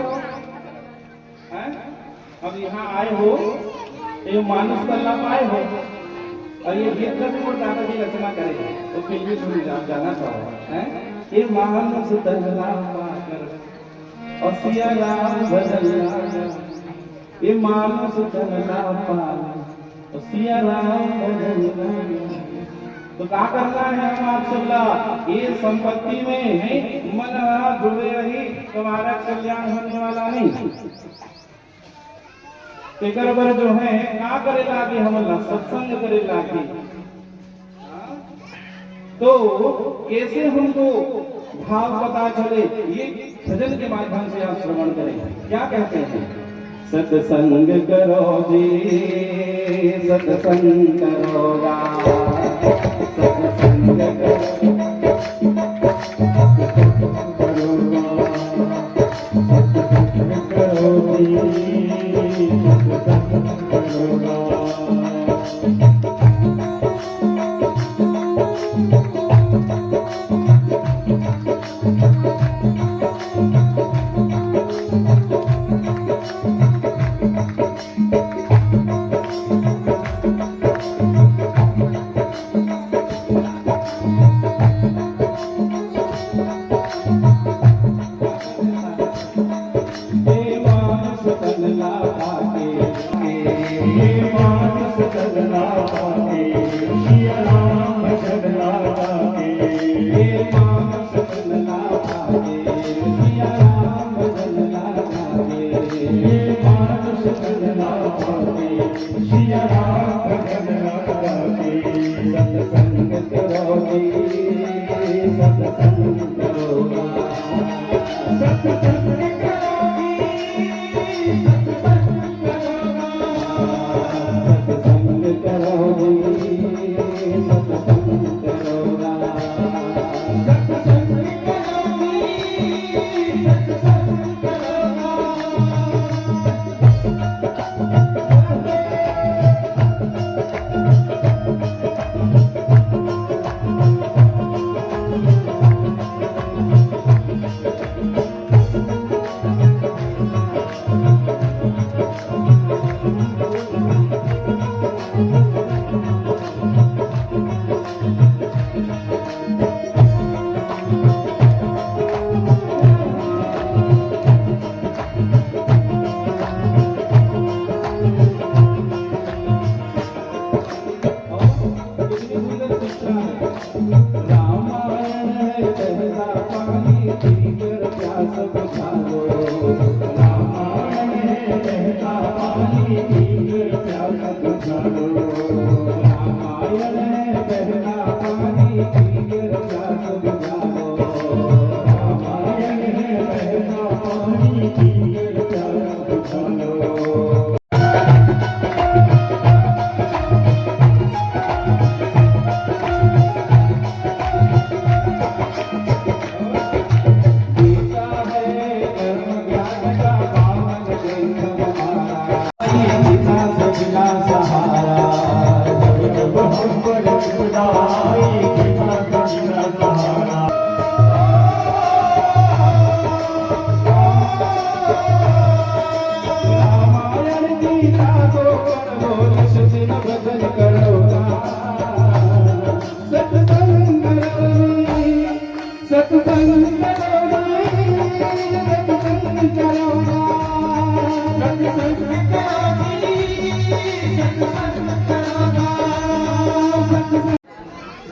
अब यहाँ आए हो, ये मानस कल्ला पाए हो, और ये गीत का भी वो दादाजी रचना करेगा, तो फिर भी सुन जाना चाहो। ये मानस कल्ला पाकर और सिया राम भजन गाना, ये मानस कल्ला पाकर और सिया राम भजन गाना। तो क्या करना है हम आप सब? ये संपत्ति में मन जुड़े रही, तुम्हारा कल्याण होने वाला नहीं। तेकर बर जो है क्या करेला कि हम सत्संग करेला कि, तो कैसे हमको भाव पता चले? ये भजन के माध्यम से आप श्रवण करें। क्या कहते हैं? सत्संग करो जी, सत्संग करोगा, सत्संग करो जी,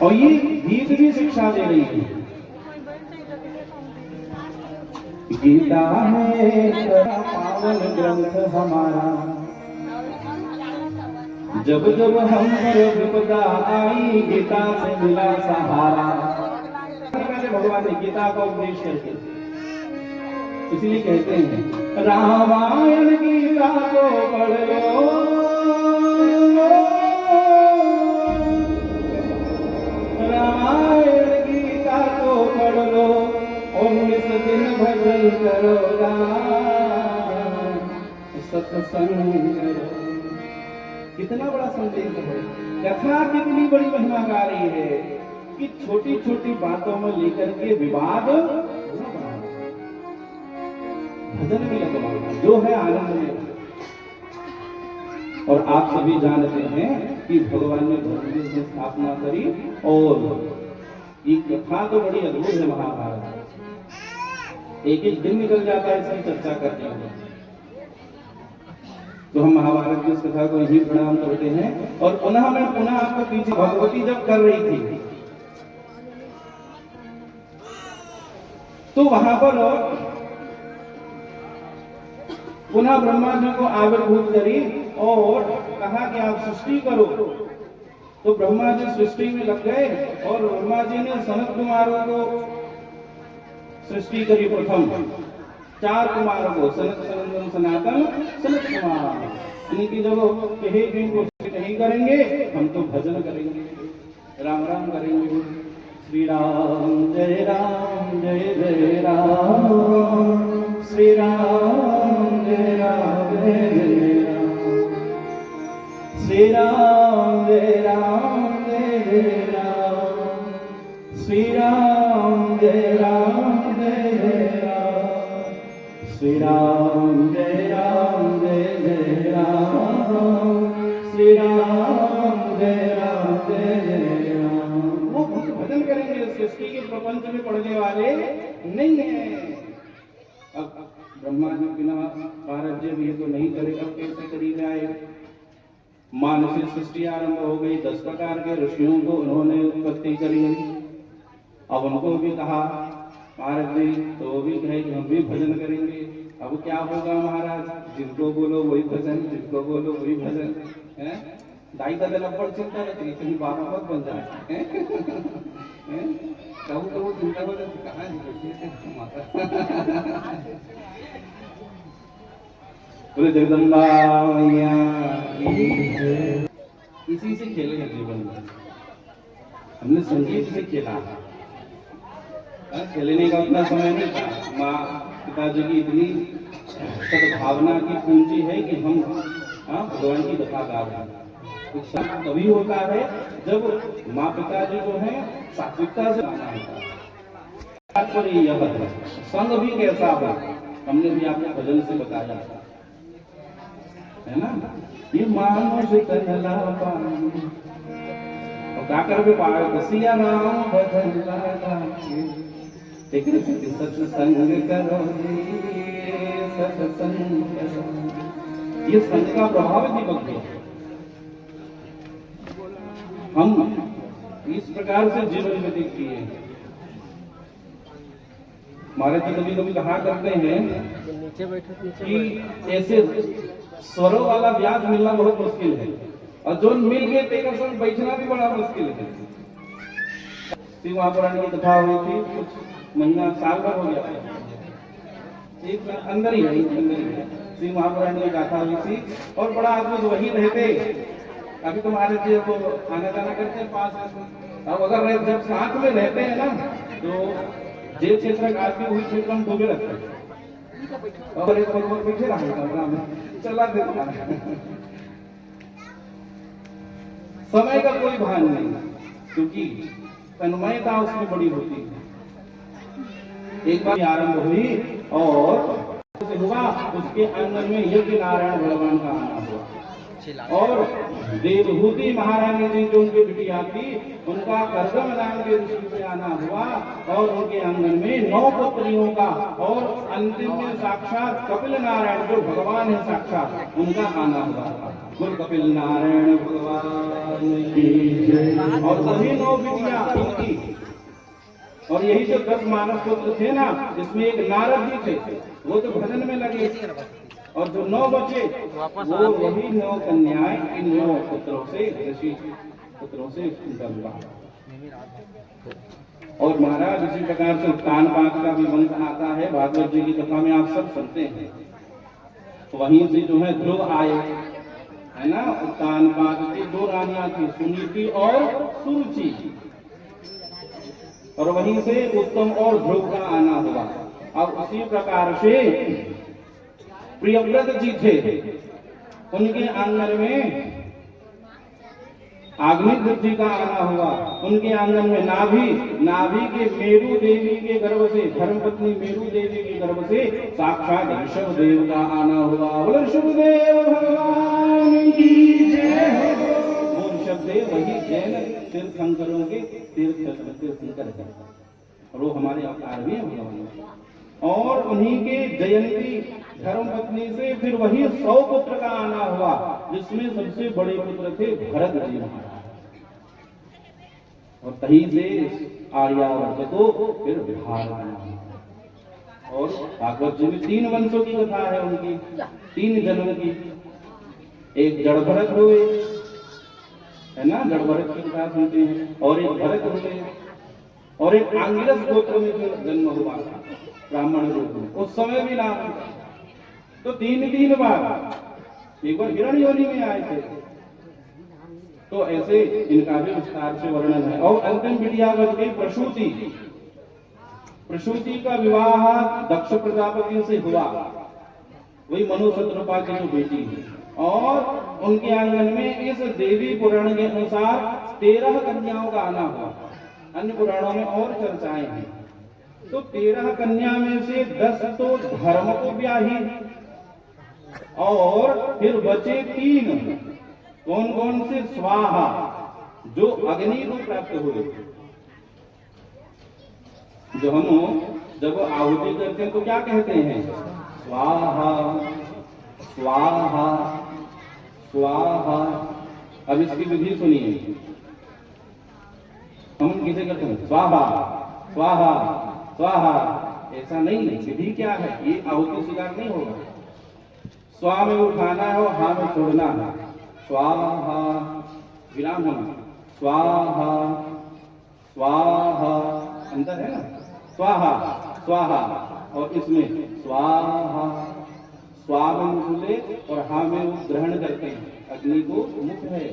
और ये गीत भी शिक्षा दे रही है। गीता है पावन ग्रंथ हमारा, जब जब हम पर विपदा आई गीता से मिला सहारा। पहले भगवान ने गीता का उपदेश करके इसलिए कहते हैं रामायण गीता को पढ़ लो, रामायण गीता को पढ़ लो, 19 दिन भजन करोगा, सत्संग करो। कितना बड़ा संदेश है। कथा कितनी बड़ी महिमाकारी है कि छोटी छोटी बातों में लेकर के विवाद भजन में लगवाना, जो है आनंद में। और आप सभी जानते हैं कि भगवान ने धर्म की स्थापना करी और ये कथा तो बड़ी अद्भुत है। महाभारत एक एक दिन निकल जाता है इसकी चर्चा करने में। तो हम महाभारत की इस कथा को यही प्रणाम करते हैं। और पुनः आपको पीछे भगवती जब कर रही थी तो वहां पर पुनः ब्रह्मा जी को आविर्भूत करी और कहा कि आप सृष्टि करो। तो ब्रह्मा जी सृष्टि में लग गए और ब्रह्मा जी ने सनत कुमारों को सृष्टि करी। प्रथम 4 कुमारों को सनत, सनंदन, सनातन, सनत कुमार। इनकी जब कहे को नहीं करेंगे हम तो भजन करेंगे, राम राम करेंगे। श्री राम जय राम जय जय राम, श्री राम जय राम जय जय राम, श्री राम जय राम जय जय राम, श्री राम जय राम जय जय राम, श्री राम जय राम जय जय राम, श्री राम जय राम जय जय राम। वो भजन करेंगे, सृष्टि के प्रपंच में पढ़ने वाले नहीं है। अब ब्रह्मा जी बिना पारज्य भी तो नहीं करे, अब कैसे करी जाए। मानसिक सृष्टि आरंभ हो गई, 10 प्रकार के ऋषियों को उन्होंने उत्पत्ति करी। अब उनको भी कहा पारज्य, तो वो भी कहे कि हम भी भजन करेंगे। अब क्या होगा महाराज, जिनको बोलो वही भजन, जिनको बोलो वही भजन है। दाई दादा लपड़ चिंता रहती, कहीं बाबा मत बन जाए। कहूँ तो वो चिंता को कहाँ माता बोले जगदम्बा मैया की। इसी से खेले हैं जीवन में, हमने संगीत से खेला। खेलने का उतना समय नहीं था। माँ पिताजी की इतनी सद्भावना की पूंजी है कि हम भगवान की कथा गा रहे हैं। उत्साह तभी होता है जब माँ पिताजी जो है सात्विकता से गाना होता है। तात्पर्य यह है संग भी कैसा हो, हमने भी आपको भजन से बताया है ना। ये मानो कहला पानी और गाकर भी पाए सिया राम भजन लगा एक सत्संग करो सत्संग करो। ये संग का प्रभाव दीपक है। हम इस प्रकार से जीवन में देखती है। महाराज जी कभी कभी कहा करते हैं कि ऐसे स्वरों वाला व्यास मिलना बहुत मुश्किल है और जो मिल गए तेकर संग बैठना भी बड़ा मुश्किल है। शिव महापुराण की कथा हुई थी, कुछ महीना साल भर हो गया, एक अंदर ही है। शिव महापुराण की कथा हुई थी और बड़ा आदमी वही रहते। अभी तुम्हारे जी को आना जाना करते हैं पास, अब अगर जब साथ में रहते हैं ना तो जे क्षेत्र का आदमी वही क्षेत्र हम डूबे रखते हैं और एक और पीछे रहा चला देता है। समय का कोई भान नहीं, क्योंकि तन्मयता उसमें बड़ी होती है। एक बार आरंभ हुई और हुआ उसके आंगन में यज्ञ नारायण भगवान का आना हुआ और देवभूति महारानी जी जो उनकी बिटिया थी उनका करदम नाम के ऋषि से आना हुआ और उनके आंगन में 9 पुत्रियों का और अंतिम में साक्षात कपिल नारायण जो भगवान है साक्षात उनका आना हुआ। गुरु कपिल नारायण भगवान की जय। और सभी 9 बिटियां उनकी और यही जो 10 मानस पुत्र थे ना, जिसमें एक नारद जी थे, वो तो भजन में लगे और जो 9 बचे वो वही 9 कन्याएं इन 9 पुत्रों से ऋषि पुत्रों से उनका विवाह। और महाराज इसी प्रकार से उत्तान पाद का भी वंश आता है। भागवत जी की कथा में आप सब सुनते हैं। वहीं से जो है ध्रुव आए है ना। उत्तान पाद की 2 रानियां थी, सुनीति और सुरुचि, और वहीं से उत्तम और ध्रुव का आना हुआ। अब उसी प्रकार से प्रियव्रत जी थे, उनके आंगन में अग्निदेव जी का आना हुआ। उनके आंगन में नाभि के मेरु देवी के गर्भ से, धर्मपत्नी मेरु देवी के गर्भ से साक्षात ऋषभ देव का आना हुआ। बोलो ऋषभदेव भगवान की जय। वो ऋषभदेव वही जैन तीर्थंकरों के तीर्थंकर है और वो हमारे अवतार भी हैं। और उन्हीं के जयंती धर्मपत्नी से फिर वही 100 पुत्र का आना हुआ, जिसमें सबसे बड़े पुत्र थे भरत जी महाराज। और तही से आर्यावर्त को फिर बिहार आना। और भागवत जी में 3 वंशों की कथा है उनकी, 3 जन्म की। एक जड़ भरत हुए है ना, जड़ भरत की कथा सुनते हैं, और एक भरत हुए और एक आंगिरस गोत्र में जो जन्म हुआ था ब्राह्मण रूप में, उस समय भी नाम तो 3 बार। एक बार हिरण्य योनि में आए थे। तो ऐसे इनका भी विस्तार से वर्णन है। और अंतिम बिटिया बच गई प्रसूति। प्रसूति का विवाह दक्ष प्रजापति से हुआ, वही मनु शत्रुपा की जो बेटी है। और उनके आंगन में इस देवी पुराण के अनुसार 13 कन्याओं का आना हुआ। अन्य पुराणों में और चर्चाएं हैं। तो 13 कन्या में से 10 तो धर्म को ब्याही और फिर बचे 3। कौन कौन से? स्वाहा, जो अग्नि को प्राप्त हुए। जो हम जब आहुति करते हैं तो क्या कहते हैं? स्वाहा स्वाहा स्वाहा। अब इसकी विधि सुनिए। हम किसे करते हैं? स्वाहा स्वाहा स्वाहा। ऐसा नहीं है। विधि क्या है? ये आहुति स्वीकार नहीं होगा। स्वा में उठाना है और हा में छोड़ना है। स्वाहा विराम होना। स्वाहा स्वाहा अंतर है ना, स्वाहा स्वाहा, और इसमें स्वाहा, स्वा में मुख खुले और हा में वो ग्रहण करते हैं, अग्नि को मुख है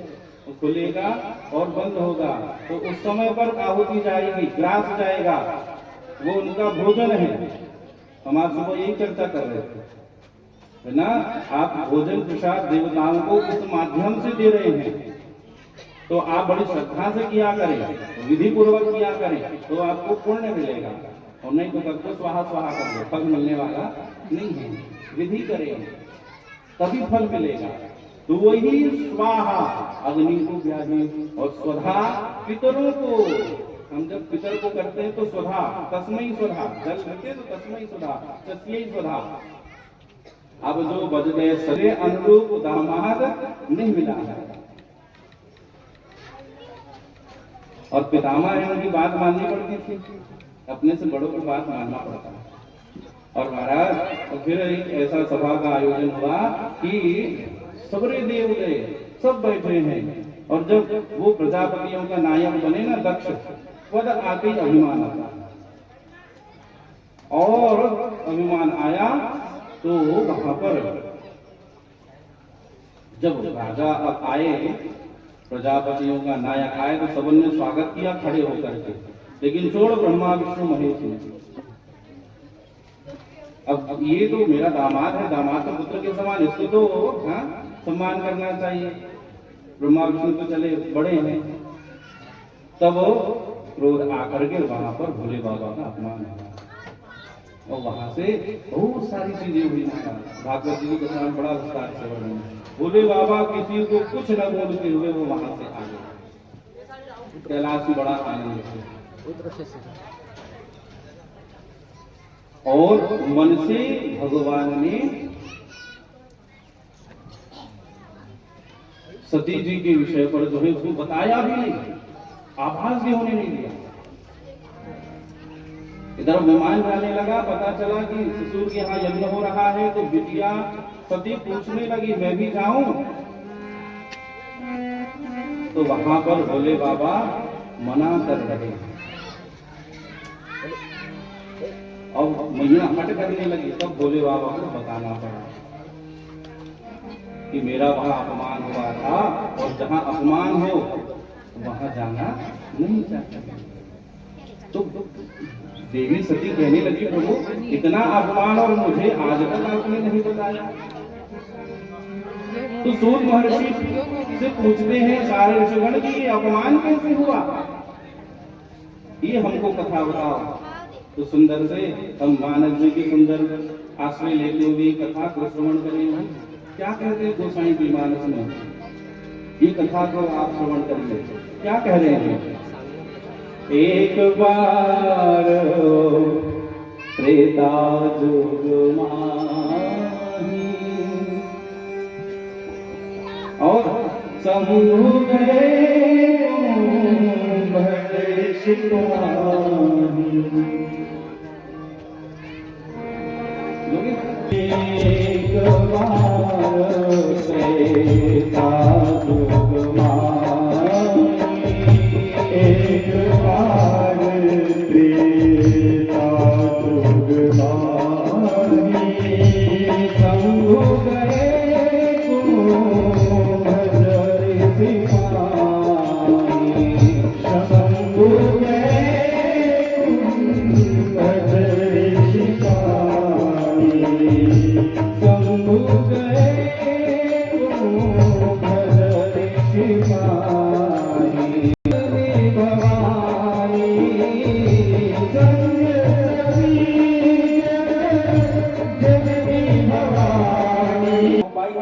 वो खुलेगा और बंद होगा, तो उस समय पर आहुति जाएगी, ग्रास जाएगा, वो उनका भोजन है। हम आप सुबह यही चर्चा कर रहे थे है ना, आप भोजन प्रसाद देवताओं को इस माध्यम से दे रहे हैं, तो आप बड़ी श्रद्धा से किया करें, विधि पूर्वक किया करें, तो आपको पुण्य मिलेगा, और नहीं तो करके स्वाहा स्वाहा कर दो, फल मिलने वाला नहीं है। विधि करें तभी फल मिलेगा। तो वही स्वाहा अग्नि को व्याधि, और स्वधा पितरों को, हम जब पितर को करते हैं तो स्वधा, तस्मै स्वधा, जल करते तो तस्मै स्वधा, तस्यै स्वधा। अब जो बज गए सरे अनुरूप दामाद नहीं मिला है, और पितामह है उनकी बात माननी पड़ती थी, अपने से बड़ों की बात मानना पड़ता है। और महाराज तो फिर एक ऐसा सभा का आयोजन हुआ कि सबरे देवते सब बैठे हैं, और जब वो प्रजापतियों का नायक बने ना दक्ष, पद आते ही अभिमान आता, और अभिमान आया तो वहां पर जब राजा अब आए, प्रजापतियों का नायक आए, तो सबने स्वागत किया खड़े होकर के, लेकिन छोड़ ब्रह्मा विष्णु महेश ने। अब ये तो मेरा दामाद है, दामाद तो पुत्र के समान, इसको तो सम्मान करना चाहिए, ब्रह्मा विष्णु तो चले बड़े हैं। तब क्रोध आकर के वहां पर भोले बाबा का अपमान हुआ, और वहां से बहुत सारी चीजें हुई। भागवत जी का नाम बड़ा विस्तार से वर्णन है। भोले बाबा किसी को कुछ न बोलते हुए वो वहां से आ गए, कैलाश में बड़ा आनंद है। और मन से भगवान ने सती जी के विषय पर जो है उसको बताया भी नहीं, आभास भी होने नहीं दिया। इधर विमान जाने लगा, पता चला कि ससुर के यहाँ यज्ञ हो रहा है, तो बिटिया सती पूछने लगी मैं भी जाऊं, तो वहां पर भोले बाबा मना कर रहे, और मैया हट करने लगी, तब भोले बाबा को बताना पड़ा कि मेरा वहां अपमान हुआ था, और जहां अपमान हो वहां जाना नहीं चाहिए। तो देवी सती कहने लगी प्रभु इतना अपमान और मुझे आज तक आपने नहीं बताया। तो सूत महर्षि से पूछते हैं सारे ऋषिगण की ये अपमान कैसे हुआ, ये हमको कथा बताओ। तो सुंदर से हम मानस जी की सुंदर आश्रय लेते हुए कथा को श्रवण करेंगे। क्या कहते हैं गोसाई जी मानस में, ये कथा को आप श्रवण करिए, क्या कह रहे हैं। एक बार त्रेता जुग माही, और समूह गए भले सिपाही। एक बार त्रेता जुग माही, एक बार त्रेता जुग माही, शंभु गए भजर सिपाही, शंभु गए भजर सिपाही, शंभु गए भजर सिपाही।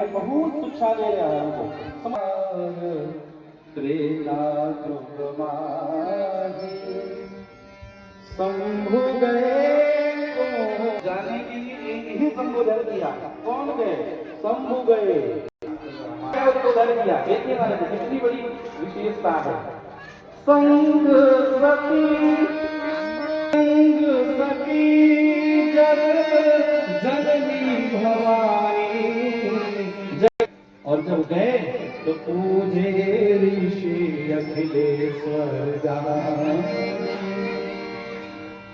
बहुत शिक्षा दे रहा है हमको। त्रेता जुग माही, शंभु गए, जाने के लिए एक ही संबोधन किया। कौन गए? शंभु गए, संबोधन किया। देखिए ना कितनी बड़ी विशेषता है। संग सती, संग सती जग जननी भवानी। और जब गए तो पूजे ऋषि अखिलेश्वर जान,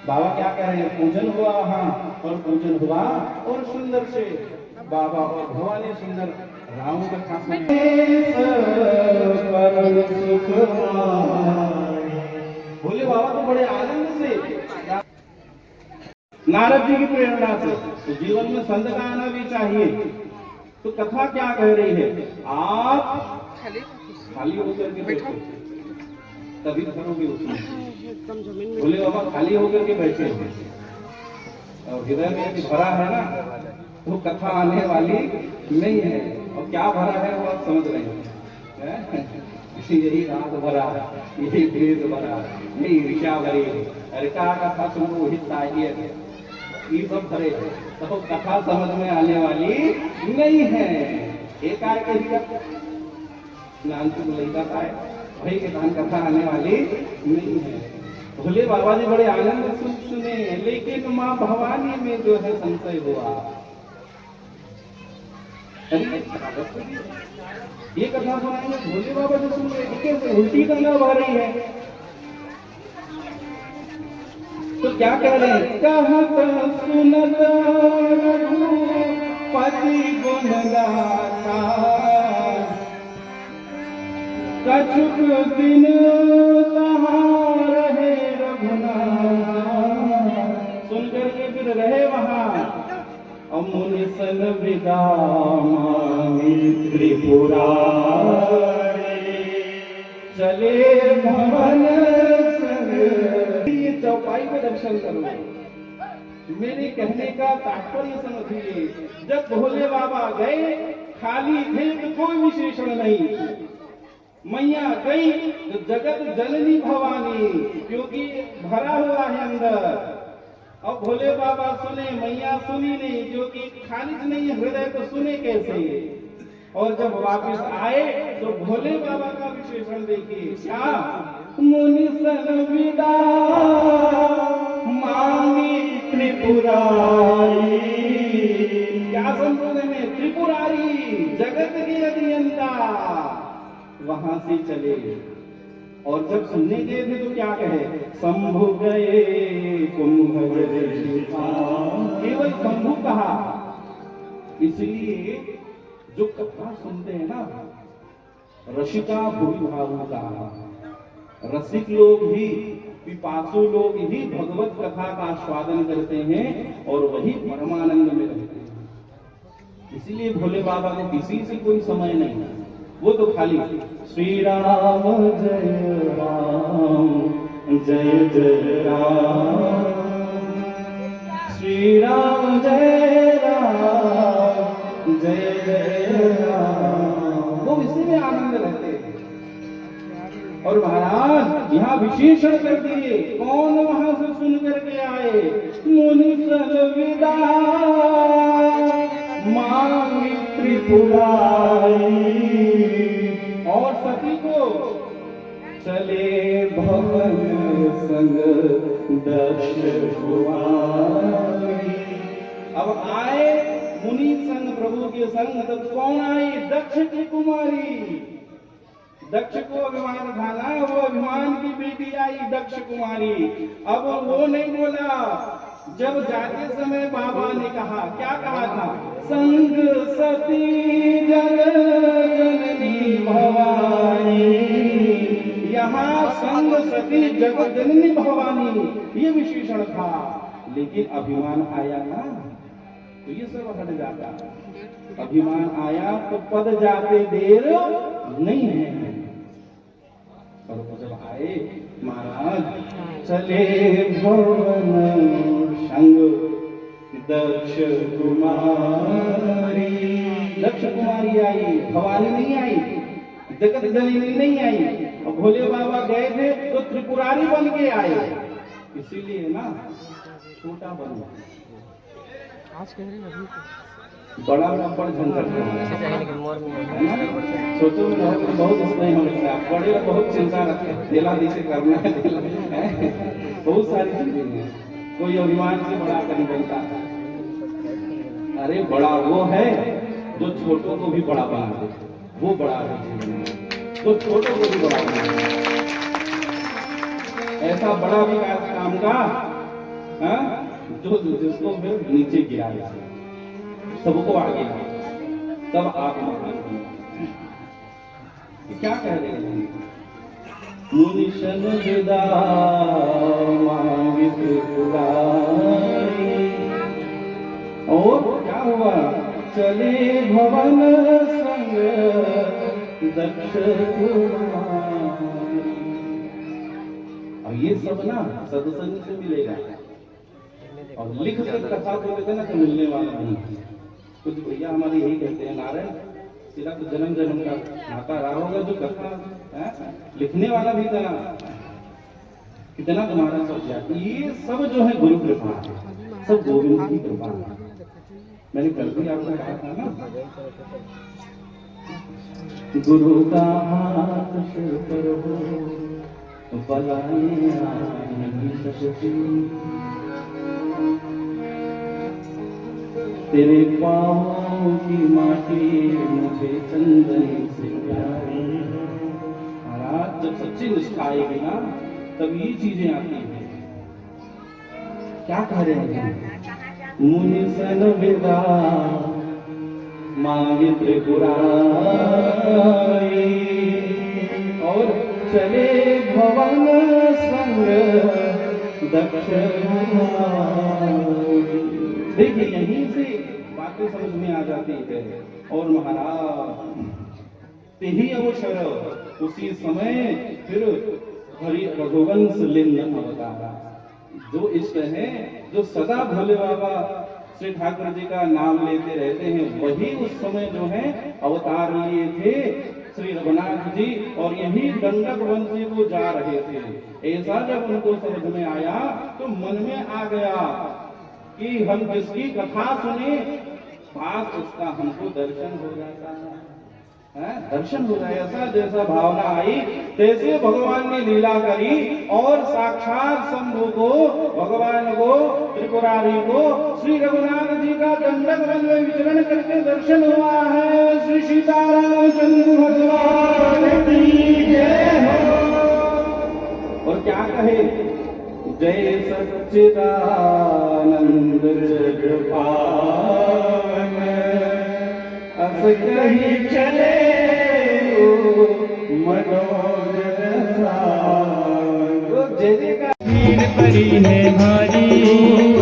बाबा क्या कह रहे हैं, पूजन हुआ वहां और पूजन हुआ और सुंदर से बाबा और भवानी सुंदर राम कथा बोले बाबा तो बड़े आनंद से नारद जी की प्रेरणा से तो जीवन में संत का आना भी चाहिए। तो कथा क्या कह रही है, आप खाली होकर के बैठो तभी करोगे उसमें। बोले बाबा खाली होकर के बैठे और हृदय में भरा है ना, वो कथा आने वाली नहीं है। और क्या भरा है वो आप समझ रहे हैं, यही रात भरा, यही भेद भरा, यही ऋषा भरी, अरे क्या कथा सुनो हिस्सा ये सब भरे है। तो कथा समझ में आने वाली नहीं है। एकाएक नानचुक लैका का है भाई के दान कथा आने वाली नहीं है। भोले बाबा जी बड़े आनंद सुने, लेकिन माँ भवानी में जो है संशय हुआ। ये कथा सुनाएंगे भोले बाबा जो सुन रहे कैसे उल्टी गंगा बह रही है। तो क्या कह रहे हैं, कहत सुनत रघुपति गुण गाथा, कछुक दिन कहाँ रहे रघुनाथ। सुन करके फिर रहे वहां और मुनि सन विदा मांगी त्रिपुरारी, चले भवन चौपाई में दर्शन करो। मेरे कहने का तात्पर्य समझिए, जब भोले बाबा गए खाली थे तो कोई विशेषण नहीं, मैया गई तो जगत जननी भवानी, क्योंकि भरा हुआ है अंदर। अब भोले बाबा सुने, मैया सुनी नहीं, क्योंकि खाली नहीं हृदय तो सुने कैसे। और जब वापस आए तो भोले बाबा का विशेषण देखिए, क्या मुनि सन विदा मांगी त्रिपुरारी, क्या संबोधन में त्रिपुरारी जगत की अभियंता वहां से चले। और जब सुनने गए थे तो क्या कहे, शंभु गए कुंभ, केवल शंभु कहा। इसलिए जो कथा सुनते हैं ना, रसिका भूमि भावों का, रसिक लोग ही, पिपासु लोग ही भगवत कथा का आस्वादन करते हैं और वही परमानंद में रहते हैं। इसीलिए भोले बाबा को किसी से कोई समय नहीं, वो तो खाली श्री राम जय राम जय जय राम, श्री राम जय राम जय जय राम, वो इसी में आनंद रहते हैं। और महाराज यहाँ विशेषण कर दिए, कौन वहां से सुन करके आए, मुनि सन विदा मांगी त्रिपुरारी, और सती को चले भवन संग दक्ष कुमारी। अब आए मुनि संग प्रभु के संग, तब कौन आई, दक्ष की कुमारी। दक्ष को अभिमान था ना, वो अभिमान की बेटी आई दक्ष कुमारी। अब वो नहीं बोला, जब जाते समय बाबा ने कहा, क्या कहा था, संग सती जग जननी भवानी। यहाँ संग सती जग जननी भवानी ये विशेषण था, लेकिन अभिमान आया ना तो ये सब हट जाता। अभिमान आया तो पद जाते देर नहीं है। और जब आए महाराज चले भवन संग दक्ष कुमारी। दक्ष कुमारी आई, भवानी नहीं आई, जगत जननी नहीं आई। और भोले बाबा गए थे तो त्रिपुरारी बन के आए, इसीलिए ना छोटा बन गया। बड़ा नंबर झंझट सोचो में बहुत स्नेह मिलता है, बड़े बहुत चिंता रखते हैं, दिला दी से करना है, बहुत सारी चीजें हैं। कोई अभिमान से बड़ा नहीं बनता। अरे बड़ा वो है जो छोटों को भी बड़ा बना दे, वो बड़ा है जो छोटों को भी बड़ा बना दे। ऐसा बड़ा विकास काम का हाँ, जो जिसको फिर नीचे गिराया, सबको आगे लाया, तब आप महान हुए। क्या कह रहे हैं? मुनिशन विदा मांगी त्रिपुरारी, और क्या हुआ? चले भवन संग दक्ष कुमारी। और ये सब ना सत्संग से मिलेगा, और लिख कर कथा बोलेगा ना तो मिलने वाला नहीं। कुछ भैया हमारे यही कहते हैं, नारायण तेरा तो जन्म जन्म का नाता रहा होगा, जो कथा लिखने वाला भी था, कितना तुम्हारा सब जाती। ये सब जो है गुरु कृपा है, सब गोविंद की कृपा है। मैंने कल भी आपको कहा था ना, गुरु का हाथ सिर पर हो बलाए नहीं सकती, तेरे पाँव की माटी मुझे चंदन से प्यारी। महाराज जब सच्ची निष्ठा आएगी ना, तब ये चीजें आती हैं। क्या कह रहे हैं? मुनि सन विदा मांगे त्रिपुरारी, और चले भवन संग दक्ष। देखिए यहीं से बातें समझ में आ जाती है। और महाराज यही अवसर उसी समय फिर हरि रघुवंश लिंग अवतारा। जो इष्ट है, जो सदा भोले बाबा श्री ठाकुर जी का नाम लेते रहते हैं, वही उस समय जो है अवतार लिए थे श्री रघुनाथ जी, और यही दंडक वंशी को जा रहे थे। ऐसा जब उनको समझ में आया तो मन में आ गया कि हम जिसकी कथा सुने, पास उसका हमको दर्शन हो जाता है, दर्शन हो जाए। ऐसा जैसा भावना आई, तैसे भगवान ने लीला करी, और साक्षात शंभु को, भगवान को, त्रिपुरारी को श्री रघुनाथ जी का दंडक वन में विचरण करके दर्शन हुआ है। श्री सीताराम चंद्र भगवान की जय हो। और क्या कहे? जय सच्चिदानंद जग पावन, अस कहीं चले मनोजन सावन। जय जय का भीड़ पड़ी है भारी,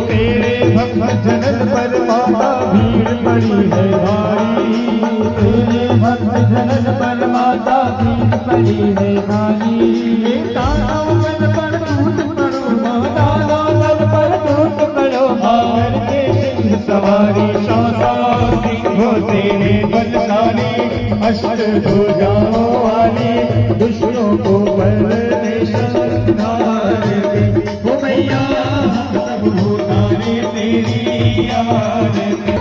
तेरे भक्त जनन पर माता भीड़ पड़ी है भारी, तेरे भक्त जनन पर माता भीड़ पड़ी है भारी। ये दानव बल पर टूट पड़ो, दानव बल पर टूट पड़ो, आकर के सिंह सवारी शासा सिंहों से बलशाली, अष्ट भुजाओं वाली दुष्टों को बल दे संहार दे। ओ मैया हम सब भूताने तेरी याद में।